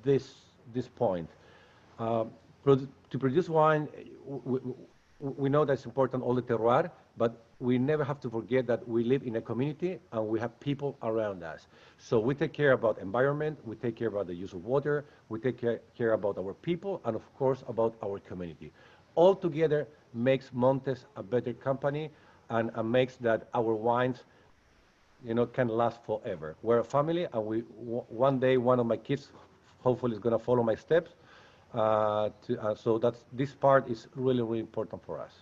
this point. To produce wine, we know that's important, all the terroir, but we never have to forget that we live in a community and we have people around us. So we take care about environment, we take care about the use of water, we take care about our people, and of course about our community. All together makes Montes a better company, and makes that our wines, can last forever. We're a family, and one day one of my kids hopefully is going to follow my steps. So this part is really, really important for us.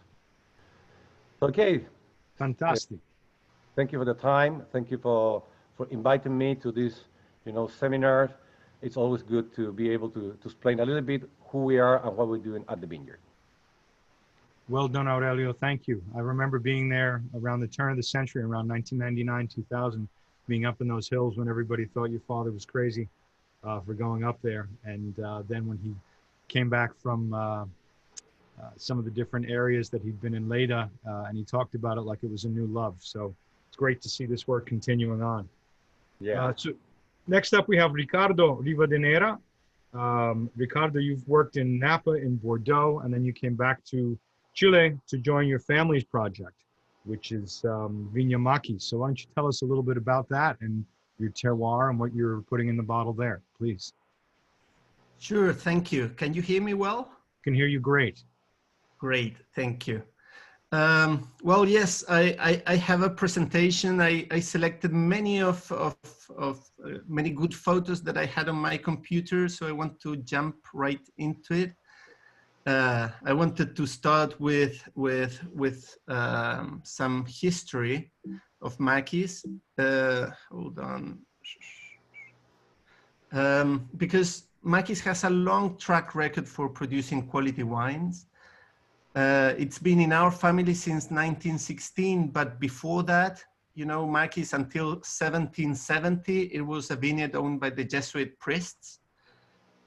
Okay. Fantastic. Thank you for the time. Thank you for inviting me to this, seminar. It's always good to be able to explain a little bit who we are and what we're doing at the vineyard. Well done, Aurelio. Thank you. I remember being there around the turn of the century, around 1999, 2000, being up in those hills when everybody thought your father was crazy for going up there. And then when he came back from some of the different areas that he'd been in Leyda, and he talked about it like it was a new love. So it's great to see this work continuing on. Yeah. So next up, we have Ricardo Rivadeneira. Ricardo, you've worked in Napa, in Bordeaux, and then you came back to Chile to join your family's project, which is Winemaking. So why don't you tell us a little bit about that and your terroir and what you're putting in the bottle there, please. Sure, thank you. Can you hear me well? Can hear you great. Great, thank you. Well, yes, I have a presentation. I selected many of many good photos that I had on my computer, so I want to jump right into it. I wanted to start with some history of maquis. Hold on. Because maquis has a long track record for producing quality wines. It's been in our family since 1916, but before that, you know, maquis until 1770, it was a vineyard owned by the Jesuit priests.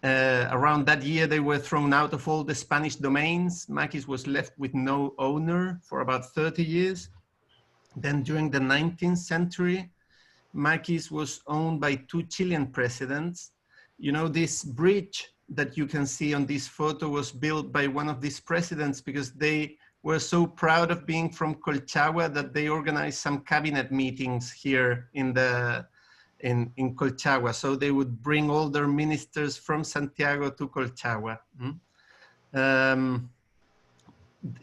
Around that year, they were thrown out of all the Spanish domains. Maquis was left with no owner for about 30 years. Then during the 19th century, Maquis was owned by two Chilean presidents. You know, this bridge that you can see on this photo was built by one of these presidents because they were so proud of being from Colchagua that they organized some cabinet meetings here in Colchagua. So they would bring all their ministers from Santiago to Colchagua.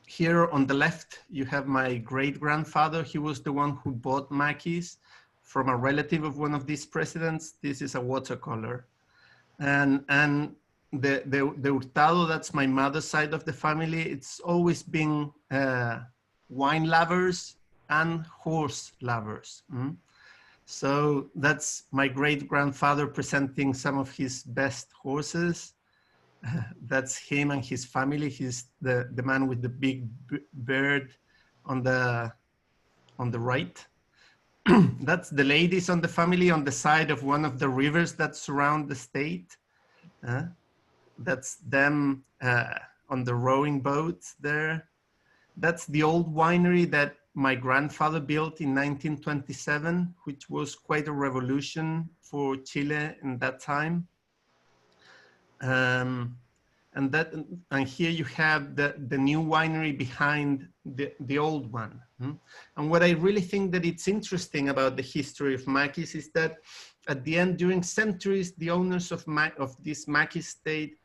Here on the left, you have my great-grandfather. He was the one who bought maquis from a relative of one of these presidents. This is a watercolor. And the Hurtado, that's my mother's side of the family, it's always been wine lovers and horse lovers. So that's my great-grandfather presenting some of his best horses. That's him and his family. He's the man with the big beard on the right. That's the ladies on the family on the side of one of the rivers that surround the state. That's them on the rowing boats there. That's the old winery that my grandfather built in 1927, which was quite a revolution for Chile in that time. And here you have the new winery behind the old one. And what I really think that it's interesting about the history of maquis is that at the end, during centuries, the owners of this maquis state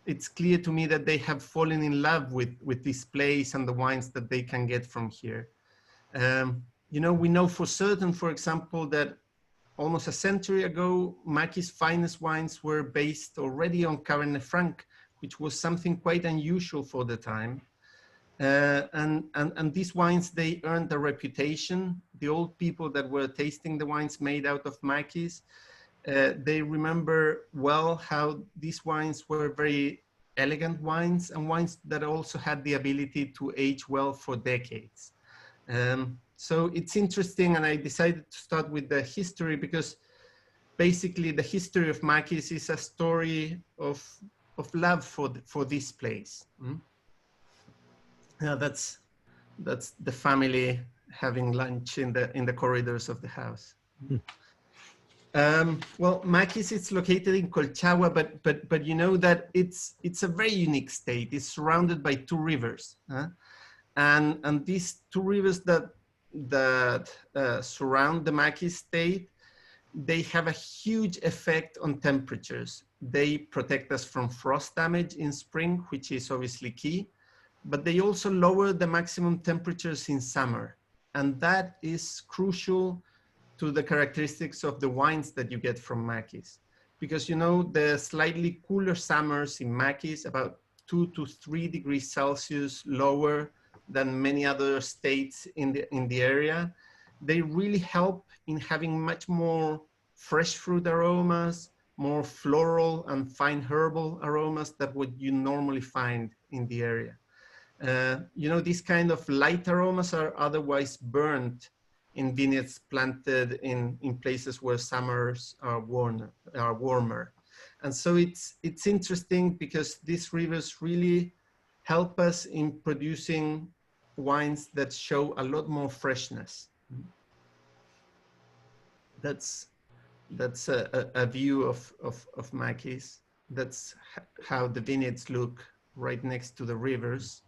it's clear to me that they have fallen in love with this place and the wines that they can get from here. You know, we know for certain, for example, that almost a century ago, maquis' finest wines were based already on Cabernet Franc, which was something quite unusual for the time. And these wines, they earned a reputation. The old people that were tasting the wines made out of maquis, they remember well how these wines were very elegant wines and wines that also had the ability to age well for decades. So it's interesting, and I decided to start with the history because basically the history of maquis is a story of love for this place. Yeah, that's the family having lunch in the corridors of the house. Well, maquis is located in Colchagua, but you know that it's a very unique state. It's surrounded by two rivers, and these two rivers that surround the maquis state, they have a huge effect on temperatures. They protect us from frost damage in spring, which is obviously key, but they also lower the maximum temperatures in summer, and that is crucial to the characteristics of the wines that you get from maquis. Because you know, the slightly cooler summers in maquis, about 2 to 3 degrees Celsius lower than many other states in the area, they really help in having much more fresh fruit aromas, more floral and fine herbal aromas than what you normally find in the area. You know, these kind of light aromas are otherwise burnt in vineyards planted in places where summers are warmer. And so it's interesting because these rivers really help us in producing wines that show a lot more freshness. That's a view of maquis. That's how the vineyards look right next to the rivers.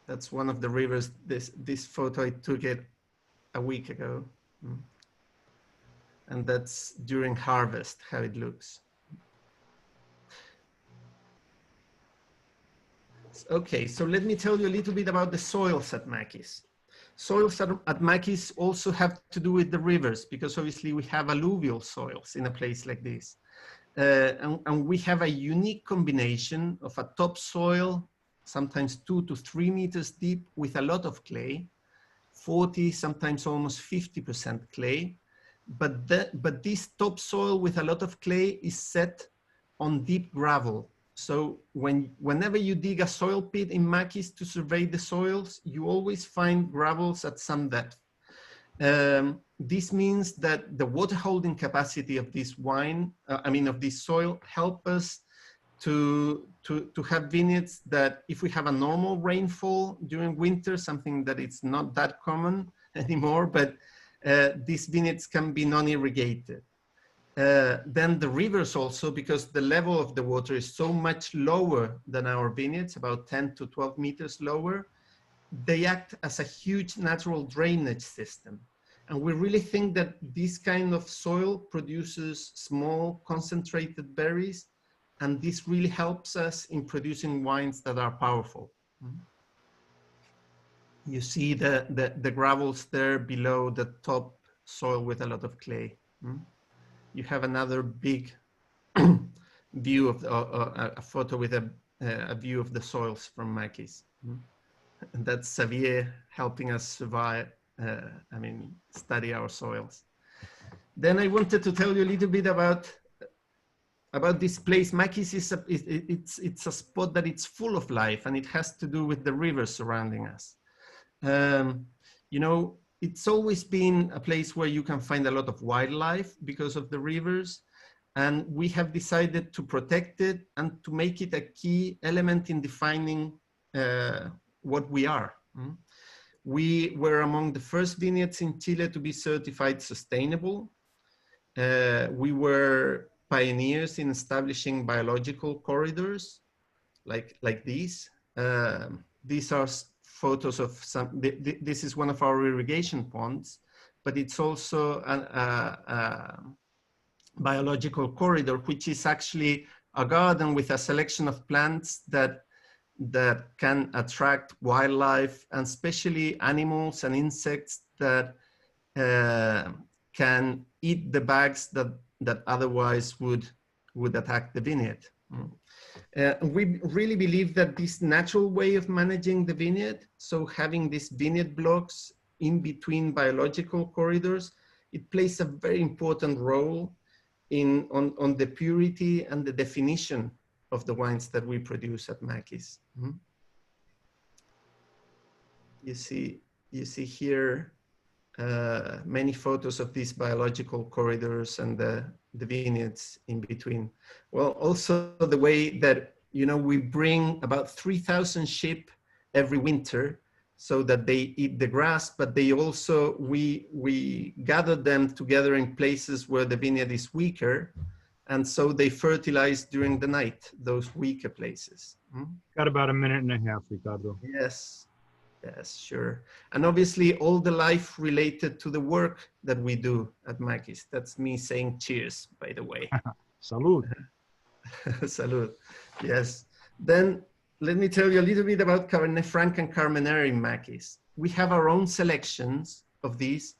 That's one of the rivers. This photo, I took it a week ago. And that's during harvest, how it looks. Okay, so let me tell you a little bit about the soils at Maquis. Soils at Maquis also have to do with the rivers, because obviously we have alluvial soils in a place like this. And we have a unique combination of a topsoil, sometimes 2 to 3 meters deep, with a lot of clay, 40, sometimes almost 50% clay. But this topsoil with a lot of clay is set on deep gravel. So whenever you dig a soil pit in Maquis to survey the soils, you always find gravels at some depth. This means that the water holding capacity of this of this soil, help us to have vineyards that, if we have a normal rainfall during winter, something that it's not that common anymore, but these vineyards can be non-irrigated. Then the rivers also, because the level of the water is so much lower than our vineyards, about 10 to 12 meters lower, they act as a huge natural drainage system. And we really think that this kind of soil produces small concentrated berries, and this really helps us in producing wines that are powerful. You see the gravels there below the top soil with a lot of clay. You have another big view of a photo with a view of the soils from Maquis. And that's Xavier helping us survive, study our soils. Then I wanted to tell you a little bit about this place. Maquis is it's a spot that it's full of life, and it has to do with the rivers surrounding us. It's always been a place where you can find a lot of wildlife because of the rivers, and we have decided to protect it and to make it a key element in defining what we are. We were among the first vineyards in Chile to be certified sustainable. We were pioneers in establishing biological corridors like these. These are photos of this is one of our irrigation ponds, but it's also a biological corridor, which is actually a garden with a selection of plants that can attract wildlife, and especially animals and insects that can eat the bags that otherwise would attack the vineyard. We really believe that this natural way of managing the vineyard, so having these vineyard blocks in between biological corridors, it plays a very important role on the purity and the definition of the wines that we produce at Maquis. You see here many photos of these biological corridors and the vineyards in between. Well, also the way that, we bring about 3,000 sheep every winter so that they eat the grass, but they also, we gather them together in places where the vineyard is weaker, and so they fertilize during the night, those weaker places. Got about a minute and a half, Ricardo. Yes, sure. And obviously all the life related to the work that we do at Maquis. That's me saying cheers, by the way. Salud. Salud, yes. Then let me tell you a little bit about Cabernet Franc and Carmenère in Maquis. We have our own selections of these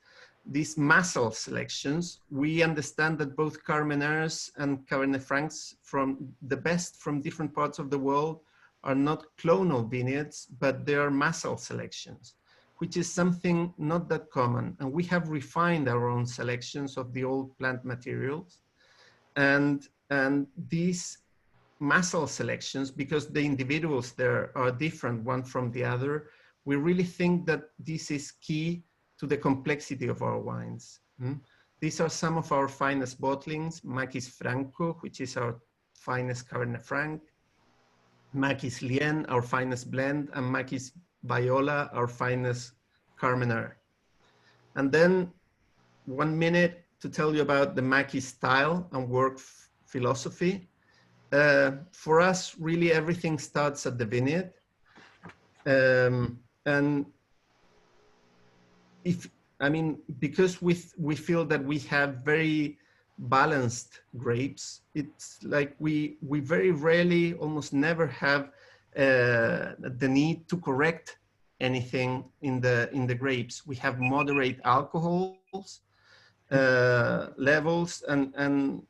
massal selections. We understand that both Carmenères and Cabernet Francs from the best from different parts of the world are not clonal vineyards, but they are massal selections, which is something not that common. And we have refined our own selections of the old plant materials. And these massal selections, because the individuals there are different one from the other, we really think that this is key to the complexity of our wines. These are some of our finest bottlings: Maquis Franco, which is our finest Cabernet Franc, Maquis Lien, our finest blend, and Maquis Viola, our finest Carmenère. And then 1 minute to tell you about the Maquis style and work philosophy. For us, really everything starts at the vineyard. And because we feel that we have very balanced grapes, it's like we very rarely, almost never have the need to correct anything in the grapes. We have moderate alcohols levels, and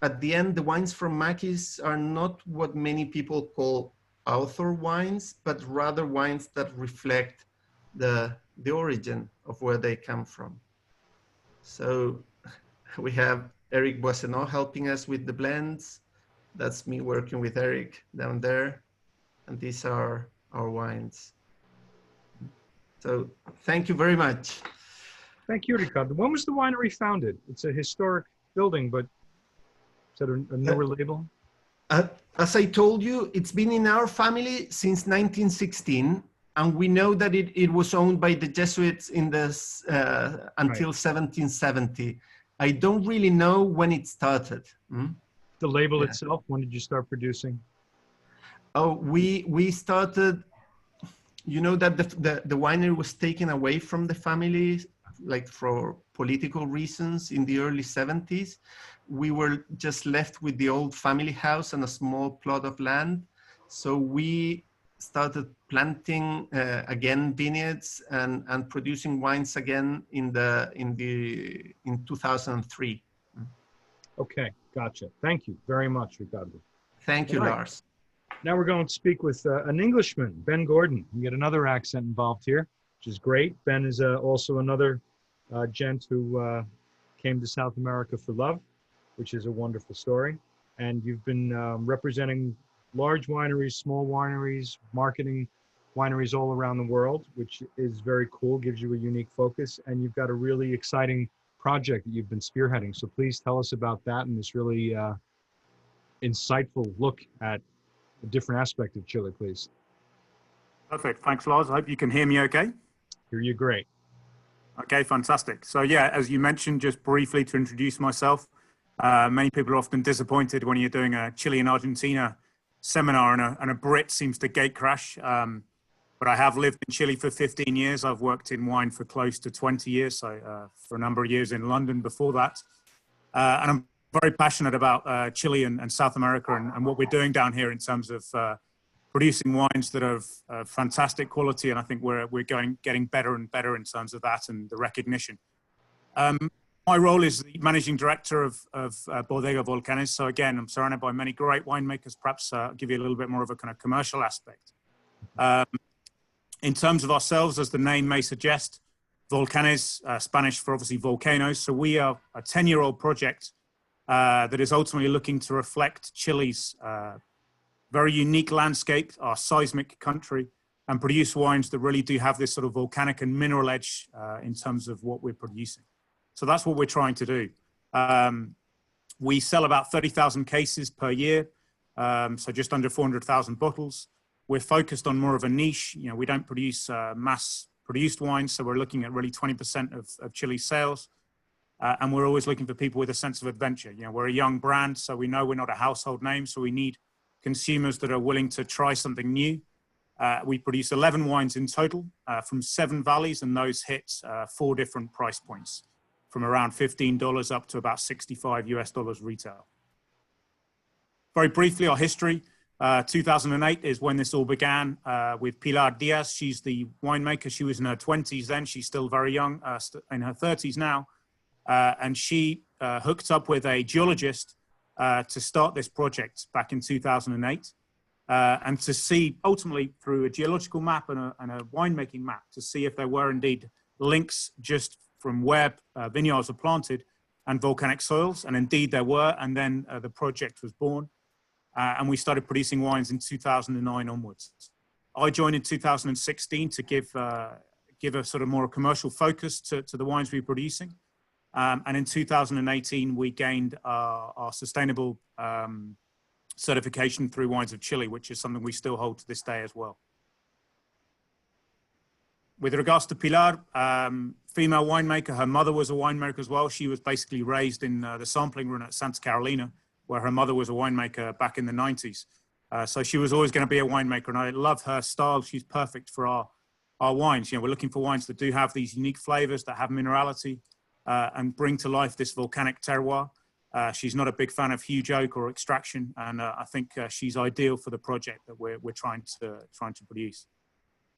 at the end, the wines from Maquis are not what many people call author wines, but rather wines that reflect the origin of where they come from. So we have Eric Boissenot helping us with the blends. That's me working with Eric down there. And these are our wines. So thank you very much. Thank you, Ricardo. When was the winery founded? It's a historic building, but is that a newer label? As I told you, it's been in our family since 1916. And we know that it was owned by the Jesuits in this until 1770. I don't really know when it started. The label itself, when did you start producing? Oh, we started, you know, that the winery was taken away from the family, like for political reasons in the early 70s. We were just left with the old family house and a small plot of land. So we started planting again vineyards and producing wines again in 2003. Okay, gotcha. Thank you very much, Ricardo. Thank you, Lars. Now we're going to speak with an Englishman, Ben Gordon. We get another accent involved here, which is great. Ben is also another gent who came to South America for love, which is a wonderful story. And you've been representing large wineries, small wineries, marketing wineries all around the world, which is very cool, gives you a unique focus. And you've got a really exciting project that you've been spearheading. So please tell us about that and this really insightful look at a different aspect of Chile, please. Perfect. Thanks, Lars. I hope you can hear me okay. Hear you great. Okay, fantastic. So yeah, as you mentioned, just briefly to introduce myself, many people are often disappointed when you're doing a Chile and Argentina seminar and a Brit seems to gate crash. But I have lived in Chile for 15 years. I've worked in wine for close to 20 years, so for a number of years in London before that. And I'm very passionate about Chile and South America and what we're doing down here in terms of producing wines that are of fantastic quality. And I think we're getting better and better in terms of that and the recognition. My role is the managing director of Bodega Volcanes. So again, I'm surrounded by many great winemakers. Perhaps I'll give you a little bit more of a kind of commercial aspect. In terms of ourselves, as the name may suggest, Volcanes, Spanish for obviously volcanoes. So we are a 10-year-old project that is ultimately looking to reflect Chile's very unique landscape, our seismic country, and produce wines that really do have this sort of volcanic and mineral edge in terms of what we're producing. So that's what we're trying to do. We sell about 30,000 cases per year, so just under 400,000 bottles. We're focused on more of a niche. You know, we don't produce mass-produced wines, so we're looking at really 20% of Chile's sales. And we're always looking for people with a sense of adventure. You know, we're a young brand, so we know we're not a household name, so we need consumers that are willing to try something new. We produce 11 wines in total from 7 valleys, and those hit 4 different price points, from around $15 up to about $65 US retail. Very briefly, our history. 2008 is when this all began with Pilar Diaz. She's the winemaker. She was in her 20s then. She's still very young, in her 30s now. And she hooked up with a geologist to start this project back in 2008. And to see, ultimately, through a geological map and a winemaking map, to see if there were indeed links just from where vineyards are planted and volcanic soils. And indeed there were. And then the project was born. And we started producing wines in 2009 onwards. I joined in 2016 to give a sort of more commercial focus to the wines we were producing. And in 2018, we gained our sustainable certification through Wines of Chile, which is something we still hold to this day as well. With regards to Pilar, female winemaker, her mother was a winemaker as well. She was basically raised in the sampling room at Santa Carolina, where her mother was a winemaker back in the 90s. So she was always going to be a winemaker, and I love her style. She's perfect for our wines. You know, we're looking for wines that do have these unique flavors, that have minerality, and bring to life this volcanic terroir. She's not a big fan of huge oak or extraction, and I think she's ideal for the project that we're trying to produce.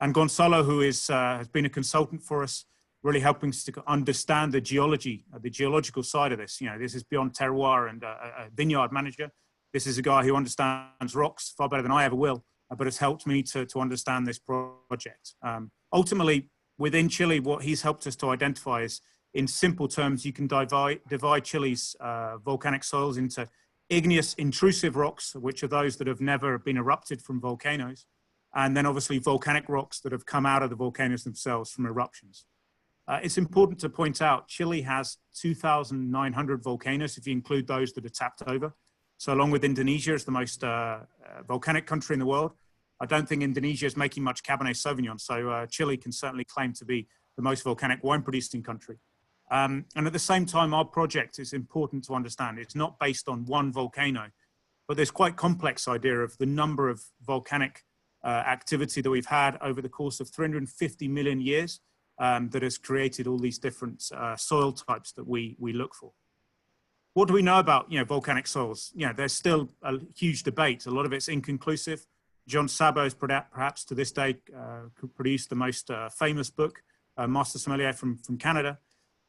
And Gonzalo, who is has been a consultant for us, really helping us to understand the geology, the geological side of this. You know, this is beyond terroir and a vineyard manager. This is a guy who understands rocks far better than I ever will, but has helped me to understand this project. Ultimately, within Chile, what he's helped us to identify is, in simple terms, you can divide Chile's volcanic soils into igneous intrusive rocks, which are those that have never been erupted from volcanoes, and then obviously volcanic rocks that have come out of the volcanoes themselves from eruptions. It's important to point out, Chile has 2,900 volcanoes, if you include those that are tapped over. So along with Indonesia as the most volcanic country in the world, I don't think Indonesia is making much Cabernet Sauvignon. So Chile can certainly claim to be the most volcanic wine producing country. And at the same time, our project is important to understand. It's not based on one volcano, but there's quite complex idea of the number of volcanic activity that we've had over the course of 350 million years that has created all these different soil types that we look for. What do we know about, volcanic soils? There's still a huge debate. A lot of it's inconclusive. John Sabo has perhaps to this day produced the most famous book, Master Sommelier from Canada.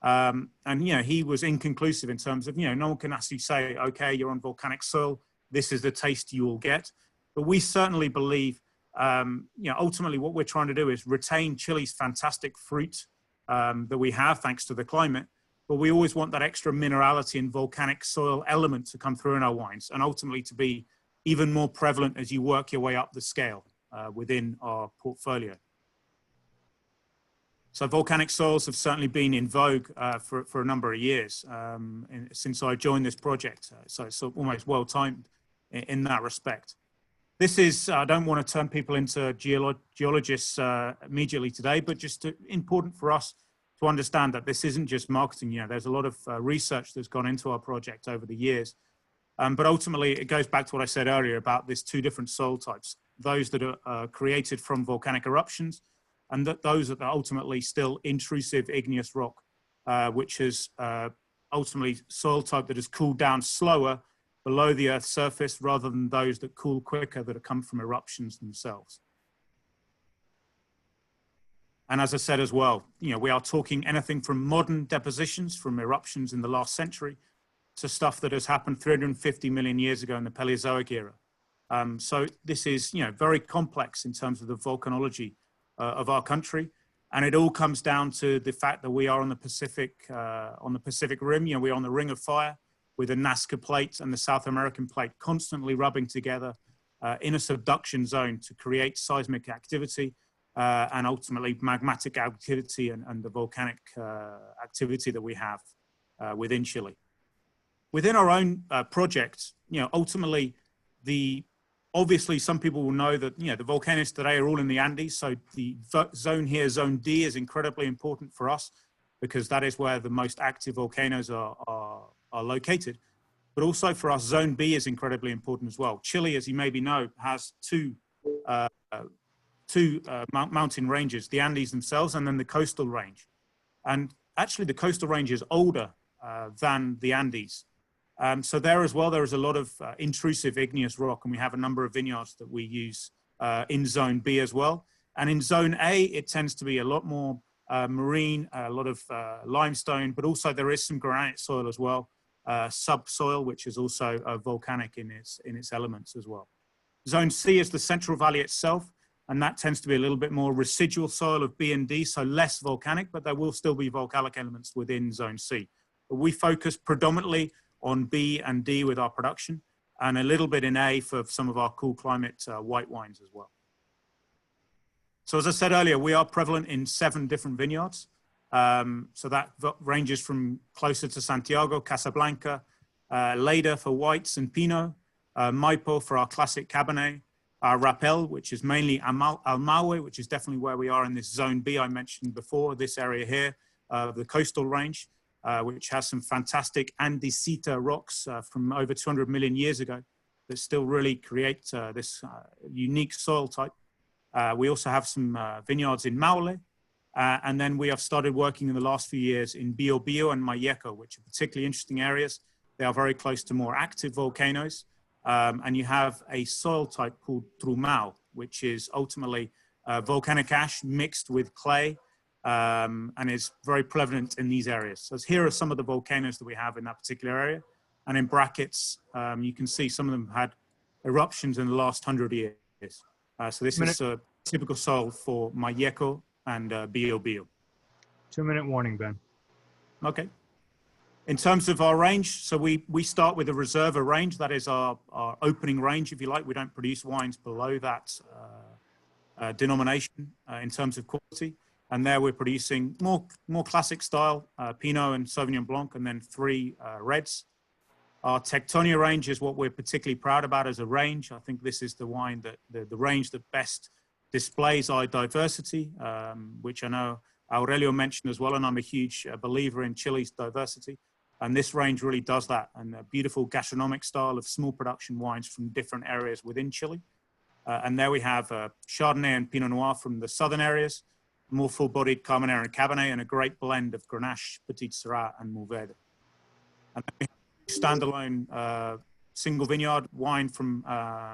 And he was inconclusive in terms of, no one can actually say, okay, you're on volcanic soil, this is the taste you will get. But we certainly believe, ultimately what we're trying to do is retain Chile's fantastic fruit that we have thanks to the climate, but we always want that extra minerality and volcanic soil element to come through in our wines, and ultimately to be even more prevalent as you work your way up the scale within our portfolio. So volcanic soils have certainly been in vogue for a number of years since I joined this project. So it's almost well timed in that respect. This is, I don't want to turn people into geologists immediately today, but just important for us to understand that this isn't just marketing. There's a lot of research that's gone into our project over the years. But ultimately, it goes back to what I said earlier about these two different soil types, those that are created from volcanic eruptions, and those that are ultimately still intrusive igneous rock, which is ultimately soil type that has cooled down slower below the Earth's surface rather than those that cool quicker that have come from eruptions themselves. And as I said as well, we are talking anything from modern depositions from eruptions in the last century to stuff that has happened 350 million years ago in the Paleozoic era. So this is, very complex in terms of the volcanology of our country. And it all comes down to the fact that we are on the Pacific Rim. We're on the Ring of Fire with the Nazca Plate and the South American Plate constantly rubbing together in a subduction zone to create seismic activity and ultimately magmatic activity and the volcanic activity that we have within Chile. Within our own project, ultimately, obviously some people will know that, the volcanoes today are all in the Andes. So the zone here, Zone D, is incredibly important for us because that is where the most active volcanoes are located. But also for us, Zone B is incredibly important as well. Chile, as you maybe know, has two mountain ranges, the Andes themselves and then the coastal range. And actually the coastal range is older than the Andes. So there as well, there is a lot of intrusive igneous rock, and we have a number of vineyards that we use in Zone B as well. And in Zone A, it tends to be a lot more marine, a lot of limestone, but also there is some granite soil as well, subsoil, which is also volcanic in its elements as well. Zone C is the Central Valley itself, and that tends to be a little bit more residual soil of B and D, so less volcanic, but there will still be volcanic elements within Zone C. But we focus predominantly on B and D with our production, and a little bit in A for some of our cool climate white wines as well. So as I said earlier, we are prevalent in 7 different vineyards. So that ranges from closer to Santiago, Casablanca, Lleida for whites and Pinot, Maipo for our classic Cabernet, Rapel, which is mainly Almaue, which is definitely where we are in this Zone B I mentioned before, this area here, the coastal range, which has some fantastic andesita rocks from over 200 million years ago that still really create this unique soil type. We also have some vineyards in Maule, and then we have started working in the last few years in Biobío and Malleco, which are particularly interesting areas. They are very close to more active volcanoes. And you have a soil type called trumao, which is ultimately volcanic ash mixed with clay, and is very prevalent in these areas. So here are some of the volcanoes that we have in that particular area. And in brackets, you can see some of them had eruptions in the last 100 years. So this is a typical soil for Mayeco and Biobío. 2-minute warning, Ben. Okay. In terms of our range, so we start with a reserva range. That is our opening range, if you like. We don't produce wines below that denomination in terms of quality. And there we're producing more classic style, Pinot and Sauvignon Blanc, and then 3 reds. Our Tectonia range is what we're particularly proud about as a range. I think this is the wine that the range that best displays our diversity, which I know Aurelio mentioned as well, and I'm a huge believer in Chile's diversity. And this range really does that, and a beautiful gastronomic style of small production wines from different areas within Chile. And there we have Chardonnay and Pinot Noir from the southern areas, more full-bodied Carmenère and Cabernet, and a great blend of Grenache, Petit Syrah, and Mourvèdre. And then we have standalone single vineyard wine from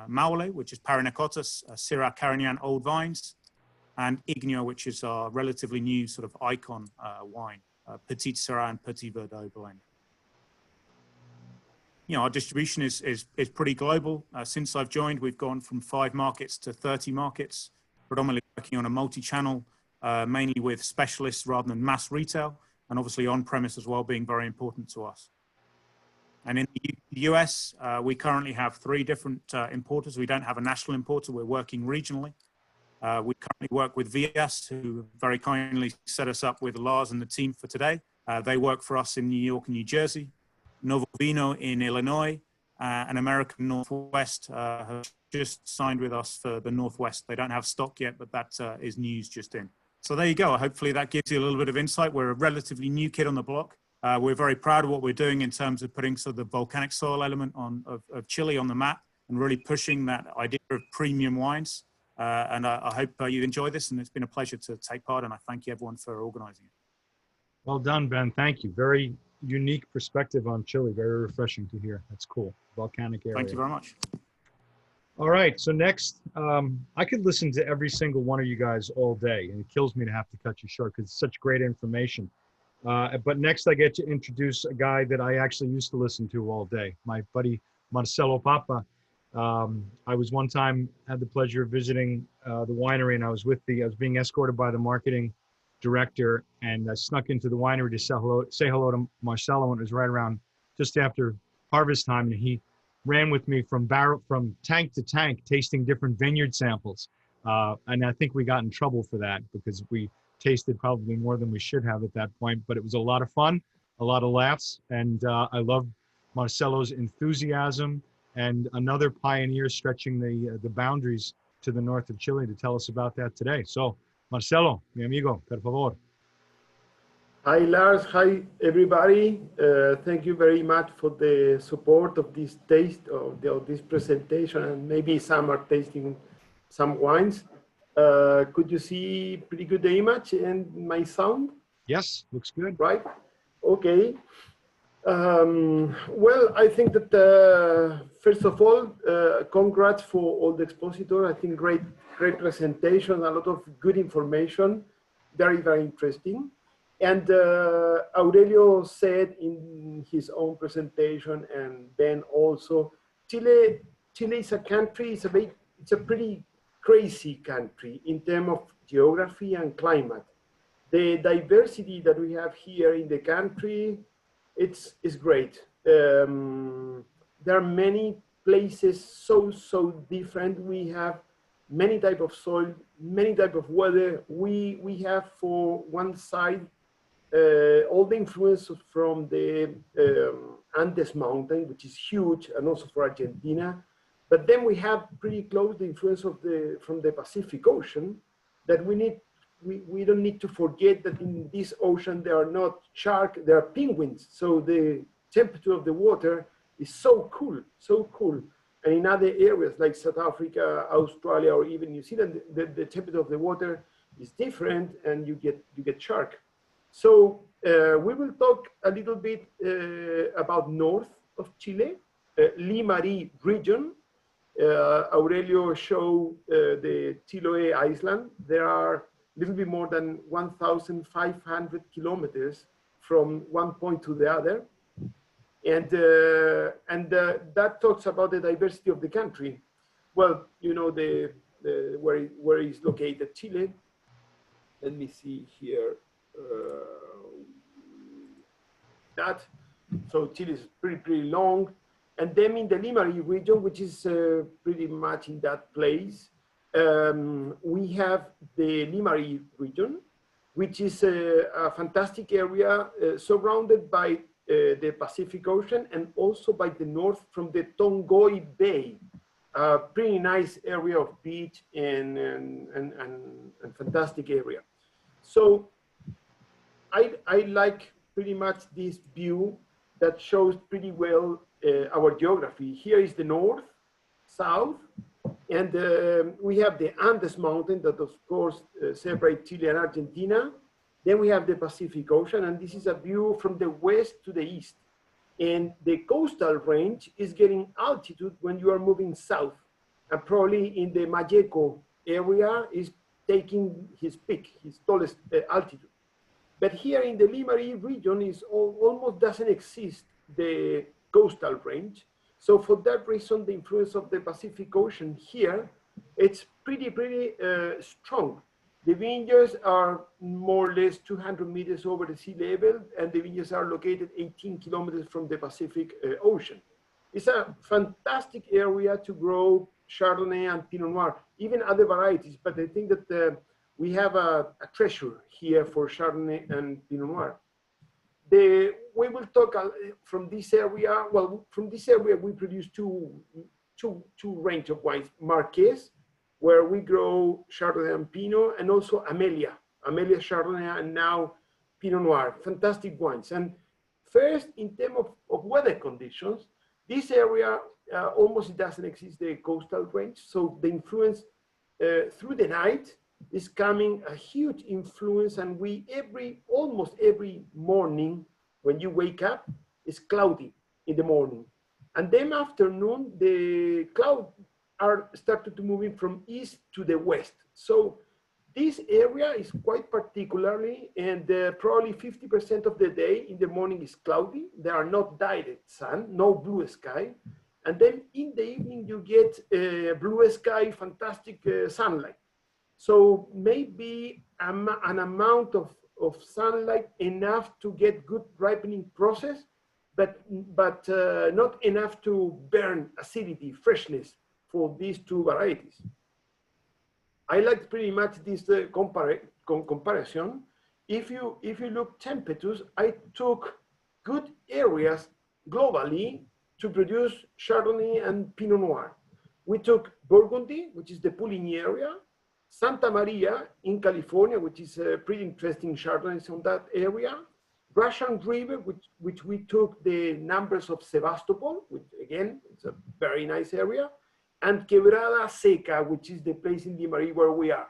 Maule, which is Parinacotus, Syrah Carignan Old Vines, and Igneo, which is our relatively new sort of icon wine, Petit Syrah and Petit Verdot blend. You know, our distribution is pretty global. Since I've joined, we've gone from 5 markets to 30 markets, predominantly working on a multi-channel, mainly with specialists rather than mass retail, and obviously on-premise as well being very important to us. And in the US, we currently have 3 different importers. We don't have a national importer. We're working regionally. We currently work with Vias, who very kindly set us up with Lars and the team for today. They work for us in New York and New Jersey. Novo Vino in Illinois, and American Northwest have just signed with us for the Northwest. They don't have stock yet, but that is news just in. So there you go. Hopefully that gives you a little bit of insight. We're a relatively new kid on the block. We're very proud of what we're doing in terms of putting sort of the volcanic soil element of Chile on the map and really pushing that idea of premium wines. And I hope you enjoy this, and it's been a pleasure to take part, and I thank you everyone for organizing it. Well done, Ben. Thank you. Very unique perspective on Chile. Very refreshing to hear. That's cool. Volcanic area. Thank you very much. All right. So next, I could listen to every single one of you guys all day, and it kills me to have to cut you short because it's such great information. But next, I get to introduce a guy that I actually used to listen to all day, my buddy Marcelo Papa. I was one time had the pleasure of visiting the winery, and I was being escorted by the marketing director, and I snuck into the winery to say hello to Marcelo, and it was right around just after harvest time, and he ran with me from tank to tank, tasting different vineyard samples. And I think we got in trouble for that because we tasted probably more than we should have at that point, but it was a lot of fun, a lot of laughs, and I love Marcelo's enthusiasm and another pioneer stretching the boundaries to the north of Chile to tell us about that today. So, Marcelo, mi amigo, per favor. Hi, Lars. Hi, everybody. Thank you very much for the support of this taste of this presentation, and maybe some are tasting some wines. Could you see pretty good the image and my sound? Yes, looks good. Right. Okay. Well, I think that first of all, congrats for all the expositors. I think great presentation, a lot of good information, very, very interesting. And Aurelio said in his own presentation, and Ben also, Chile is a country, it's a pretty crazy country in terms of geography and climate. The diversity that we have here in the country, it's great. There are many places so different. We have many type of soil, many type of weather. We have for one side all the influence from the Andes mountain, which is huge, and also for Argentina. But then we have pretty close the influence from the Pacific Ocean that we don't need to forget that in this ocean there are not sharks, there are penguins. So the temperature of the water is so cool. And in other areas like South Africa, Australia, or even New Zealand, the temperature of the water is different, and you get shark. So we will talk a little bit about north of Chile, Limari region. Aurelio showed the Chiloé Island. There are a little bit more than 1,500 kilometers from one point to the other. And that talks about the diversity of the country. Well, you know, where is located Chile. Let me see here. So Chile is pretty long. And then in the Limari region, which is pretty much in that place, we have the Limari region, which is a fantastic area surrounded by the Pacific Ocean and also by the north from the Tongoy Bay. A pretty nice area of beach and fantastic area. So I like pretty much this view that shows pretty well our geography. Here is the north, south, and we have the Andes Mountain that of course separate Chile and Argentina. Then we have the Pacific Ocean, and this is a view from the west to the east. And the coastal range is getting altitude when you are moving south, and probably in the Mayeco area is taking his peak, his tallest altitude. But here in the Limari region is almost doesn't exist the coastal range. So for that reason, the influence of the Pacific Ocean here, it's pretty strong. The vineyards are more or less 200 meters over the sea level, and the vineyards are located 18 kilometers from the Pacific Ocean. It's a fantastic area to grow Chardonnay and Pinot Noir, even other varieties, but I think that we have a treasure here for Chardonnay and Pinot Noir. We will talk from this area. Well, from this area, we produce two range of wines: Marquez, where we grow Chardonnay and Pinot, and also Amelia Chardonnay, and now Pinot Noir. Fantastic wines. And first, in terms of weather conditions, this area almost doesn't exist the coastal range. So the influence through the night is coming a huge influence, and almost every morning when you wake up, it's cloudy in the morning. And then afternoon, the clouds are started to moving from east to the west. So this area is quite particularly, and probably 50% of the day in the morning is cloudy. There are not direct sun, no blue sky. And then in the evening, you get blue sky, fantastic sunlight. So maybe an amount of sunlight enough to get good ripening process, but not enough to burn acidity, freshness for these two varieties. I like pretty much this comparison. If you look temperatures, I took good areas globally to produce Chardonnay and Pinot Noir. We took Burgundy, which is the Puligny area, Santa Maria in California, which is a pretty interesting Chardonnays on that area, Russian River, which we took the numbers of Sebastopol, which again, it's a very nice area, and Quebrada Seca, which is the place in Limari where we are.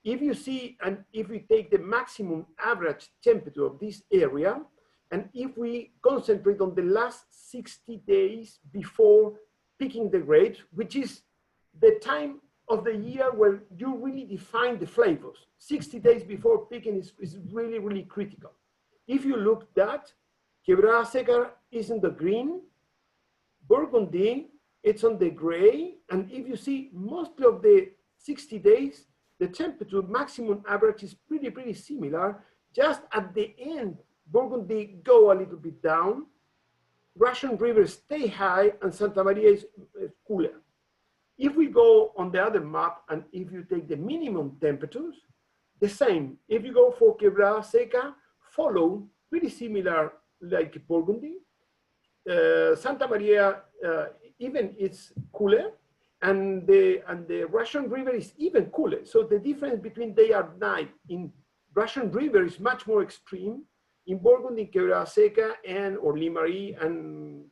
If you see, and if we take the maximum average temperature of this area, and if we concentrate on the last 60 days before picking the grapes, which is the time of the year where you really define the flavors. 60 days before picking is really critical. If you look at that, Quebrada Seca is in the green, Burgundy, it's on the gray, and if you see most of the 60 days, the temperature maximum average is pretty similar. Just at the end, Burgundy go a little bit down, Russian River stay high, and Santa Maria is cooler. If we go on the other map, and if you take the minimum temperatures, the same. If you go for Quebrada Seca, follow pretty similar like Burgundy. Santa Maria, even it's cooler, and the Russian River is even cooler. So the difference between day and night in Russian River is much more extreme. In Burgundy, Quebrada Seca, or Limari and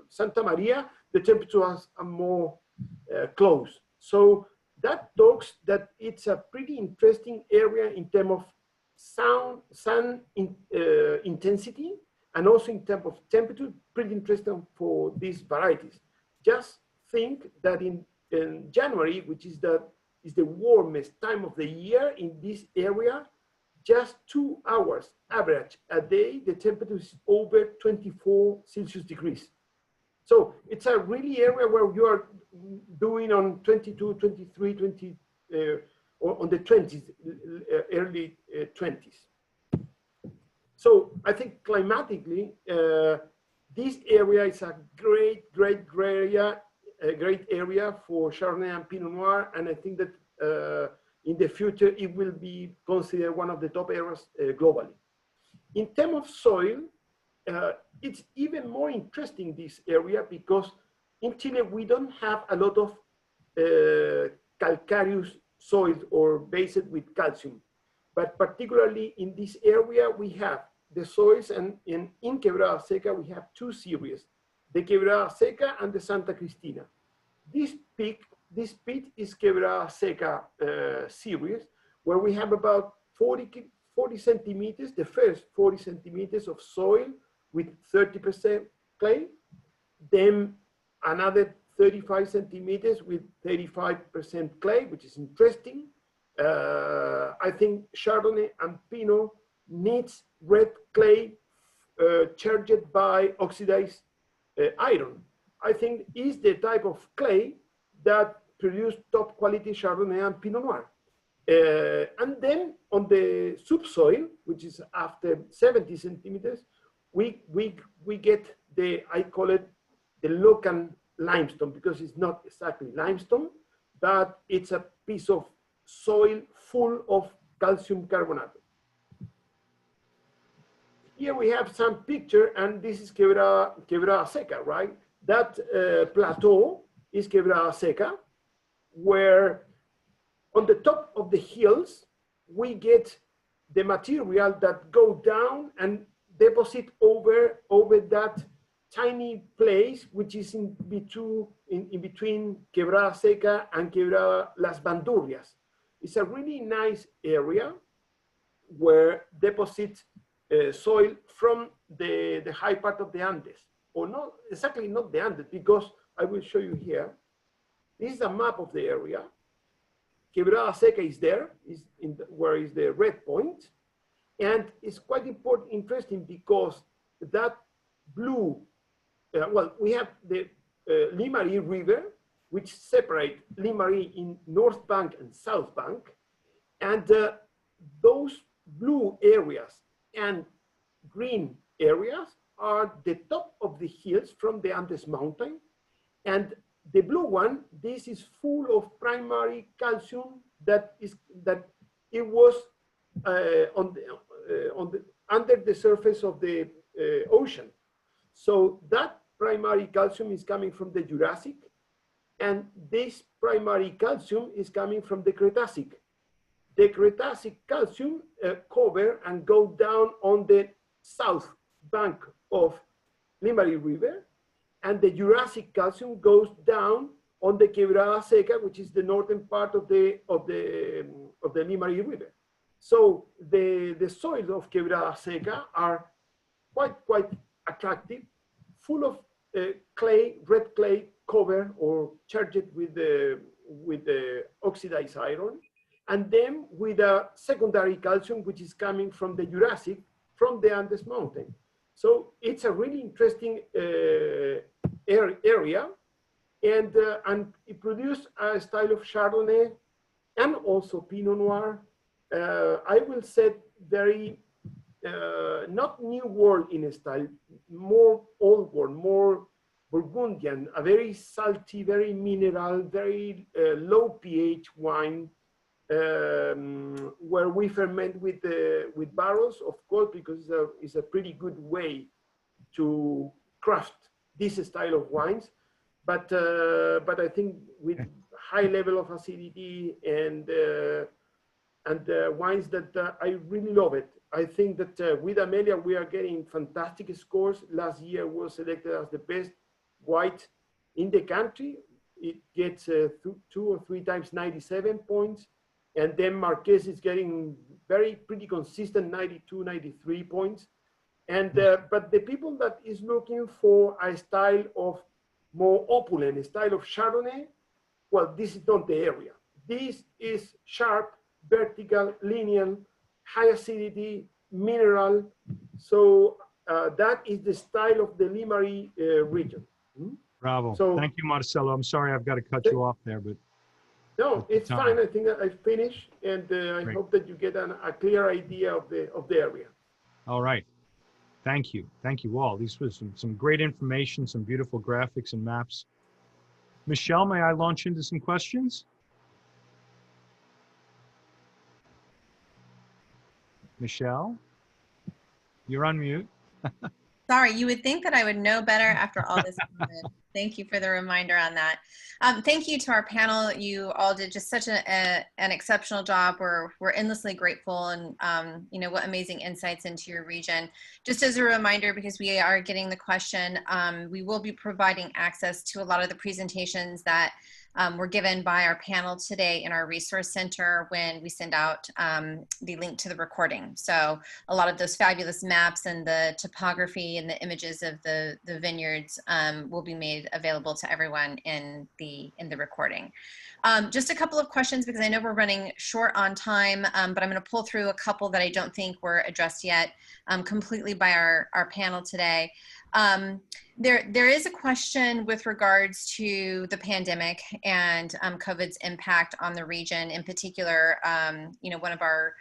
Santa Maria, the temperatures are more close. So that talks that it's a pretty interesting area in terms of sun intensity, and also in terms of temperature, pretty interesting for these varieties. Just think that in January, which is the warmest time of the year in this area, just 2 hours average a day, the temperature is over 24 Celsius degrees. So it's a really area where you are doing on 22, 23, 20, or on the 20s, early 20s. So I think climatically, this area is a great area for Chardonnay and Pinot Noir, and I think that in the future it will be considered one of the top areas globally. In terms of soil, it's even more interesting, this area, because in Chile we don't have a lot of calcareous soils or based with calcium, but particularly in this area we have the soils, and in Quebrada Seca we have 2 series, the Quebrada Seca and the Santa Cristina. This pit is Quebrada Seca series, where we have about 40 centimeters, the first 40 centimeters of soil with 30% clay, then another 35 centimeters with 35% clay, which is interesting. I think Chardonnay and Pinot needs red clay charged by oxidized iron. I think is the type of clay that produce top quality Chardonnay and Pinot Noir. And then on the subsoil, which is after 70 centimeters, we get I call it the Locan limestone, because it's not exactly limestone, but it's a piece of soil full of calcium carbonate. Here we have some picture, and this is Quebrada Seca, right? That plateau is Quebrada Seca, where on the top of the hills, we get the material that go down and deposit over that tiny place, which is in between Quebrada Seca and Quebrada Las Bandurrias. It's a really nice area where deposit soil from the high part of the Andes, or not exactly not the Andes, because I will show you here. This is a map of the area. Quebrada Seca is there, where is the red point, and it's quite important, interesting, because that blue, well, we have the Limarí River, which separate Limarí in North Bank and South Bank, and those blue areas and green areas are the top of the hills from the Andes Mountain, and the blue one, this is full of primary calcium that it was under the surface of the ocean. So that primary calcium is coming from the Jurassic, and this primary calcium is coming from the Cretacic. The Cretacic calcium cover and go down on the south bank of Limarí River, and the Jurassic calcium goes down on the Quebrada Seca, which is the northern part of the Limarí River. So the soils of Quebrada Seca are quite attractive, full of clay, red clay cover or charged with the oxidized iron, and then with a secondary calcium, which is coming from the Jurassic, from the Andes Mountain. So it's a really interesting area, and it produced a style of Chardonnay and also Pinot Noir. I will say very, not new world in style, more old world, more Burgundian, a very salty, very mineral, very low pH wine, where we ferment with barrels, of course, because it's a pretty good way to craft this style of wines. But I think with high level of acidity and wines that I really love it. I think that with Amelia we are getting fantastic scores. Last year was selected as the best white in the country. It gets 2 or 3 times 97 points. And then Marquez is getting pretty consistent 92, 93 points. And but the people that is looking for a style of more opulent, a style of Chardonnay, well, this is not the area. This is sharp, vertical, linear, high acidity, mineral. So that is the style of the Limari region. Bravo. So, thank you, Marcelo. I'm sorry I've got to cut you off there, but no, it's fine. I think that I finished, and I hope that you get a clear idea of the area. all right. Thank you. Thank you all. These was some great information, some beautiful graphics and maps. Michelle, may I launch into some questions? Michelle, you're on mute. Sorry, you would think that I would know better after all this comment. Thank you for the reminder on that. Thank you to our panel. You all did just such an exceptional job. We're endlessly grateful, and you know, what amazing insights into your region. Just as a reminder, because we are getting the question, we will be providing access to a lot of the presentations that were given by our panel today in our resource center when we send out the link to the recording. So a lot of those fabulous maps and the topography and the images of the vineyards will be made available to everyone in the recording. Just a couple of questions, because I know we're running short on time, but I'm going to pull through a couple that I don't think were addressed yet completely by our panel today. There is a question with regards to the pandemic and COVID's impact on the region. In particular, you know, one of our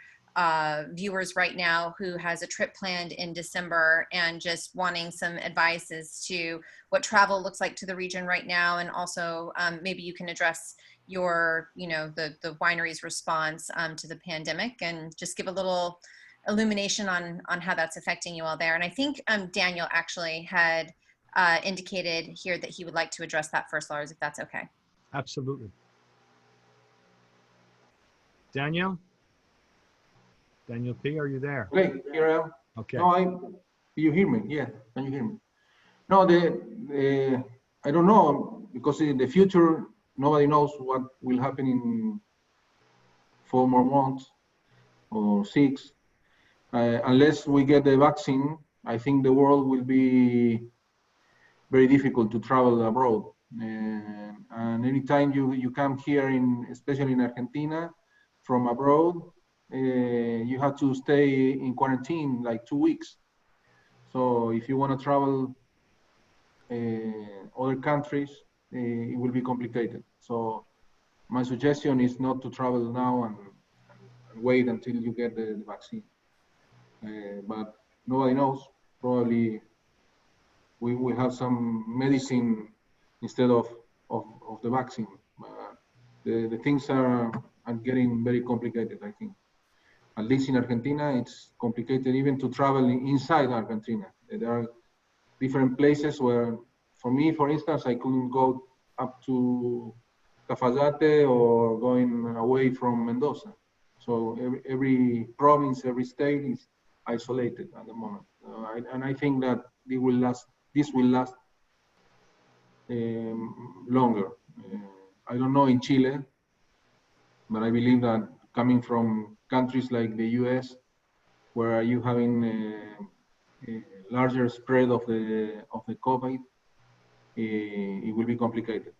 viewers right now who has a trip planned in December and just wanting some advice as to what travel looks like to the region right now, and also maybe you can address your, you know, the winery's response to the pandemic, and just give a little illumination on how that's affecting you all there. And I think Daniel actually had indicated here that he would like to address that first, Lars, if that's okay. Absolutely. Daniel P, are you there? Okay, here I am. Okay. No, you hear me? Yeah, can you hear me? No, I don't know, because in the future, nobody knows what will happen in 4 more months or 6. Unless we get the vaccine, I think the world will be very difficult to travel abroad. And anytime you come here, especially in Argentina, from abroad, you have to stay in quarantine like 2 weeks. So if you want to travel other countries, it will be complicated. So my suggestion is not to travel now and wait until you get the vaccine. But nobody knows. Probably we will have some medicine instead of the vaccine. The things are getting very complicated, I think. At least in Argentina, it's complicated even to travel inside Argentina. There are different places where, for me, for instance, I couldn't go up to Cafayate or going away from Mendoza. So every province, every state is isolated at the moment. And I think that this will last longer. I don't know in Chile, but I believe that coming from countries like the US, where you having a larger spread of the COVID, it will be complicated.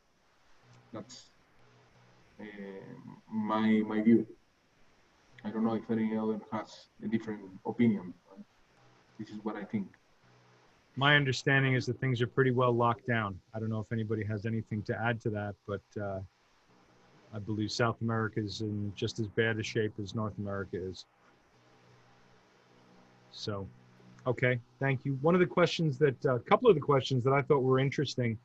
That's my view. I don't know if any other has a different opinion. This is what I think. My understanding is that things are pretty well locked down. I don't know if anybody has anything to add to that, but I believe South America is in just as bad a shape as North America is. So, okay, thank you. One of the questions that, a couple of the questions that I thought were interesting,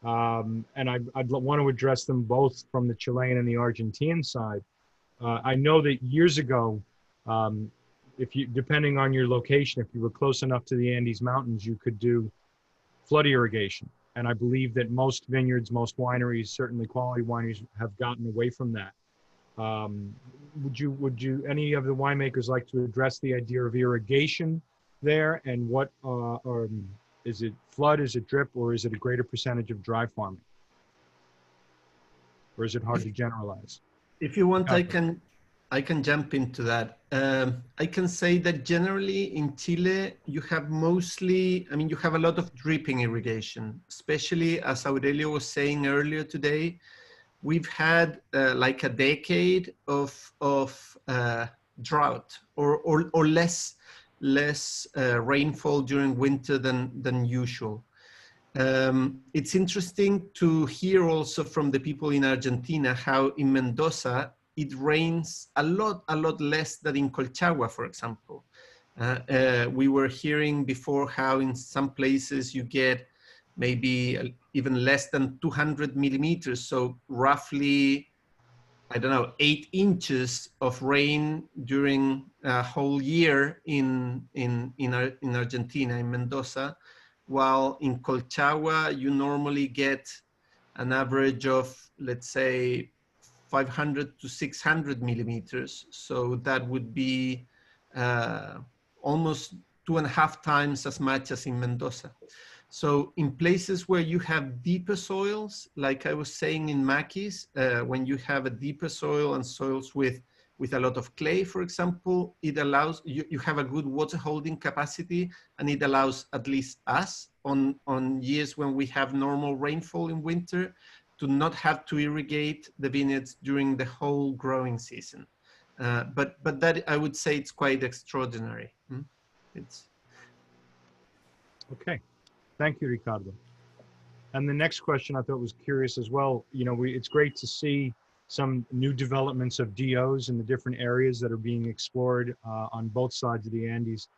and I'd want to address them both from the Chilean and the Argentine side. I know that years ago, if you, depending on your location, if you were close enough to the Andes Mountains, you could do flood irrigation. And I believe that most vineyards, most wineries, certainly quality wineries, have gotten away from that. Would you, any of the winemakers like to address the idea of irrigation there, and what, is it flood, is it drip, or is it a greater percentage of dry farming? Or is it hard to generalize? If you want, I can I can jump into that. I can say that generally in Chile, you have mostly, I mean, you have a lot of dripping irrigation, especially as Aurelio was saying earlier today. We've had like a decade of drought or less rainfall during winter than usual. It's interesting to hear also from the people in Argentina how in Mendoza it rains a lot less than in Colchagua, for example. We were hearing before how in some places you get maybe even less than 200 millimeters, so roughly, I don't know, 8 inches of rain during a whole year in Argentina, in Mendoza, while in Colchagua you normally get an average of, let's say, 500 to 600 millimeters. So that would be almost 2.5 times as much as in Mendoza. So in places where you have deeper soils, like I was saying in Maquis, when you have a deeper soil and soils with a lot of clay, for example, it allows, you have a good water holding capacity, and it allows at least us on years when we have normal rainfall in winter to not have to irrigate the vineyards during the whole growing season. But that, I would say, it's quite extraordinary. It's Okay, thank you, Ricardo. And the next question I thought was curious as well. You know, it's great to see some new developments of DOs in the different areas that are being explored on both sides of the Andes.